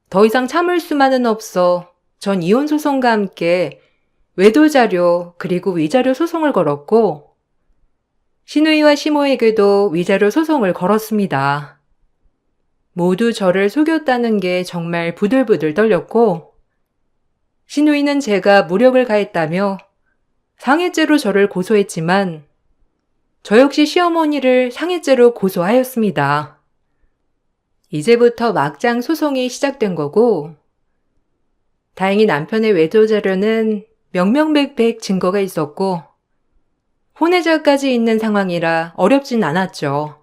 더 이상 참을 수만은 없어 전 이혼 소송과 함께 외도 자료 그리고 위자료 소송을 걸었고 시누이와 시모에게도 위자료 소송을 걸었습니다. 모두 저를 속였다는 게 정말 부들부들 떨렸고 시누이는 제가 무력을 가했다며 상해죄로 저를 고소했지만 저 역시 시어머니를 상해죄로 고소하였습니다. 이제부터 막장 소송이 시작된 거고 다행히 남편의 외도 자료는 명명백백 증거가 있었고 혼외자까지 있는 상황이라 어렵진 않았죠.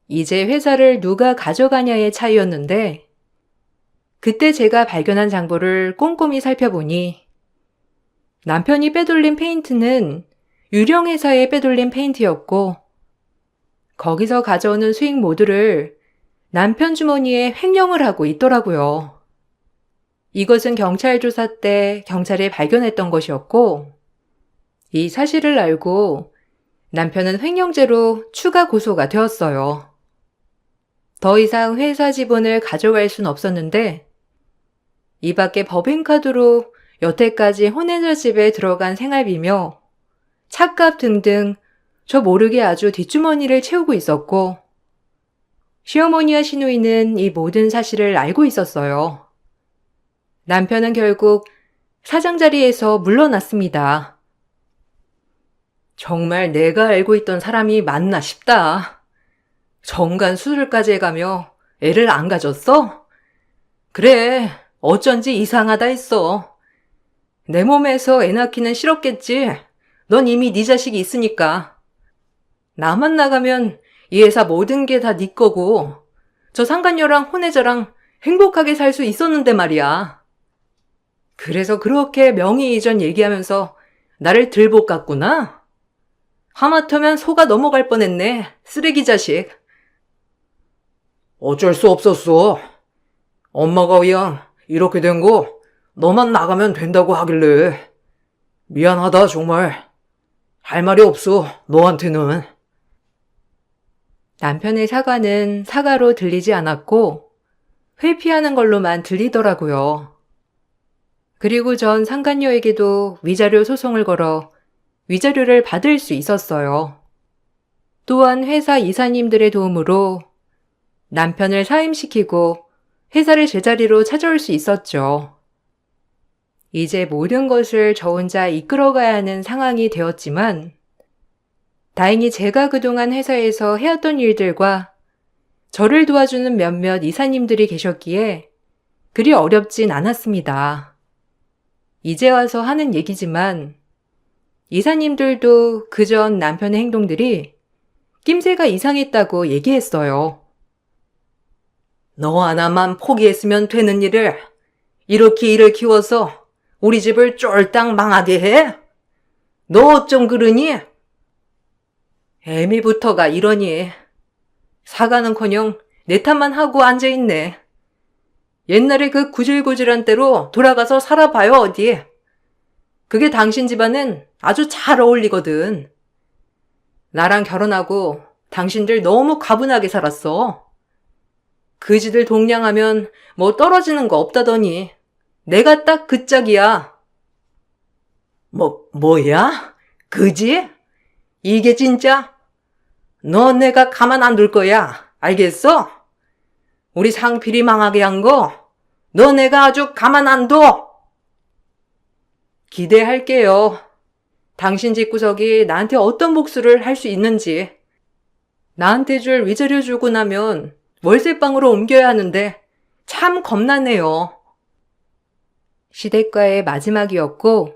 이제 회사를 누가 가져가냐의 차이였는데 그때 제가 발견한 장부를 꼼꼼히 살펴보니 남편이 빼돌린 페인트는 유령 회사에 빼돌린 페인트였고 거기서 가져오는 수익 모두를 남편 주머니에 횡령을 하고 있더라고요. 이것은 경찰 조사 때 경찰이 발견했던 것이었고 이 사실을 알고 남편은 횡령죄로 추가 고소가 되었어요. 더 이상 회사 지분을 가져갈 순 없었는데 이 밖에 법인카드로 여태까지 혼외자 집에 들어간 생활비며 차값 등등 저 모르게 아주 뒷주머니를 채우고 있었고 시어머니와 시누이는 이 모든 사실을 알고 있었어요. 남편은 결국 사장 자리에서 물러났습니다. 정말 내가 알고 있던 사람이 맞나 싶다. 정관 수술까지 해가며 애를 안 가졌어? 그래, 어쩐지 이상하다 했어. 내 몸에서 애 낳기는 싫었겠지. 넌 이미 네 자식이 있으니까. 나만 나가면 이 회사 모든 게 다 네 거고 저 상간녀랑 혼외자랑 행복하게 살 수 있었는데 말이야. 그래서 그렇게 명의 이전 얘기하면서 나를 들복 같구나? 하마터면 속아 넘어갈 뻔했네, 쓰레기 자식. 어쩔 수 없었어. 엄마가 그냥 이렇게 된 거 너만 나가면 된다고 하길래. 미안하다, 정말. 할 말이 없어, 너한테는. 남편의 사과는 사과로 들리지 않았고 회피하는 걸로만 들리더라고요. 그리고 전 상간녀에게도 위자료 소송을 걸어 위자료를 받을 수 있었어요. 또한 회사 이사님들의 도움으로 남편을 사임시키고 회사를 제자리로 찾아올 수 있었죠. 이제 모든 것을 저 혼자 이끌어가야 하는 상황이 되었지만 다행히 제가 그동안 회사에서 해왔던 일들과 저를 도와주는 몇몇 이사님들이 계셨기에 그리 어렵진 않았습니다. 이제 와서 하는 얘기지만 이사님들도 그전 남편의 행동들이 낌새가 이상했다고 얘기했어요. 너 하나만 포기했으면 되는 일을 이렇게 일을 키워서 우리 집을 쫄딱 망하게 해? 너 어쩜 그러니? 애미부터가 이러니. 사과는커녕 내 탓만 하고 앉아있네. 옛날에 그 구질구질한 때로 돌아가서 살아봐요, 어디. 그게 당신 집안은 아주 잘 어울리거든. 나랑 결혼하고 당신들 너무 가분하게 살았어. 그지들 동냥하면 뭐 떨어지는 거 없다더니 내가 딱 그 짝이야. 뭐야? 그지? 이게 진짜? 너 내가 가만 안 둘 거야. 알겠어? 우리 상필이 망하게 한 거 너 내가 아주 가만 안 둬. 기대할게요. 당신 집구석이 나한테 어떤 복수를 할 수 있는지. 나한테 줄 위자료 주고 나면 월세방으로 옮겨야 하는데 참 겁나네요. 시댁과의 마지막이었고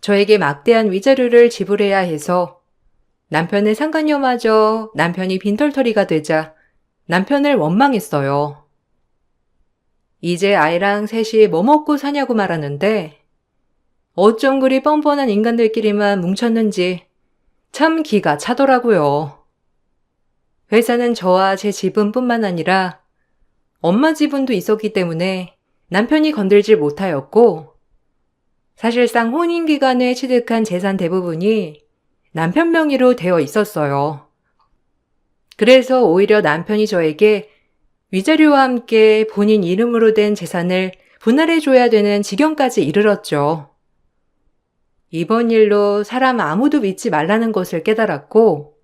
저에게 막대한 위자료를 지불해야 해서 남편의 상간녀마저 남편이 빈털터리가 되자 남편을 원망했어요. 이제 아이랑 셋이 뭐 먹고 사냐고 말하는데 어쩜 그리 뻔뻔한 인간들끼리만 뭉쳤는지 참 기가 차더라고요. 회사는 저와 제 지분뿐만 아니라 엄마 지분도 있었기 때문에 남편이 건들질 못하였고 사실상 혼인 기간에 취득한 재산 대부분이 남편 명의로 되어 있었어요. 그래서 오히려 남편이 저에게 위자료와 함께 본인 이름으로 된 재산을 분할해줘야 되는 지경까지 이르렀죠. 이번 일로 사람 아무도 믿지 말라는 것을 깨달았고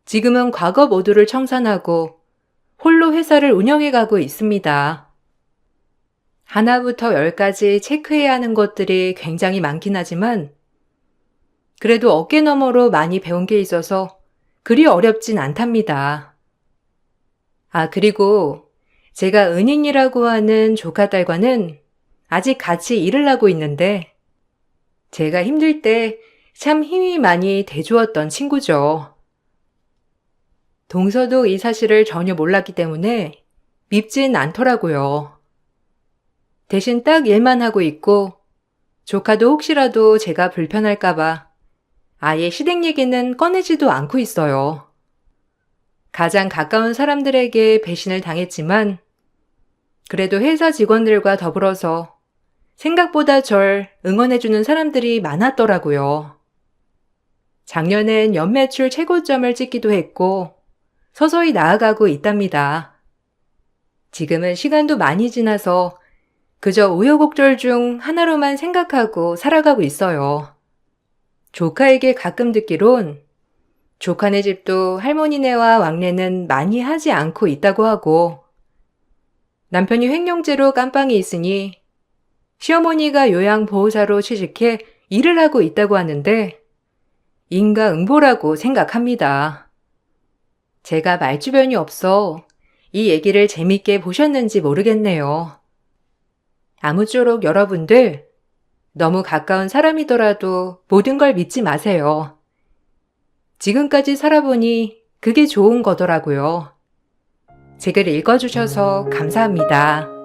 지금은 과거 모두를 청산하고 홀로 회사를 운영해가고 있습니다. 하나부터 10까지 체크해야 하는 것들이 굉장히 많긴 하지만 그래도 어깨너머로 많이 배운 게 있어서 그리 어렵진 않답니다. 그리고 제가 은인이라고 하는 조카딸과는 아직 같이 일을 하고 있는데 제가 힘들 때 참 힘이 많이 돼주었던 친구죠. 동서도 이 사실을 전혀 몰랐기 때문에 밉진 않더라고요. 대신 딱 일만 하고 있고 조카도 혹시라도 제가 불편할까봐 아예 시댁 얘기는 꺼내지도 않고 있어요. 가장 가까운 사람들에게 배신을 당했지만 그래도 회사 직원들과 더불어서 생각보다 절 응원해주는 사람들이 많았더라고요. 작년엔 연매출 최고점을 찍기도 했고 서서히 나아가고 있답니다. 지금은 시간도 많이 지나서 그저 우여곡절 중 하나로만 생각하고 살아가고 있어요. 조카에게 가끔 듣기론 조카네 집도 할머니네와 왕래는 많이 하지 않고 있다고 하고 남편이 횡령죄로 깜빵이 있으니 시어머니가 요양보호사로 취직해 일을 하고 있다고 하는데 인과응보라고 생각합니다. 제가 말주변이 없어 이 얘기를 재밌게 보셨는지 모르겠네요. 아무쪼록 여러분들 너무 가까운 사람이더라도 모든 걸 믿지 마세요. 지금까지 살아보니 그게 좋은 거더라고요. 제 글 읽어주셔서 감사합니다.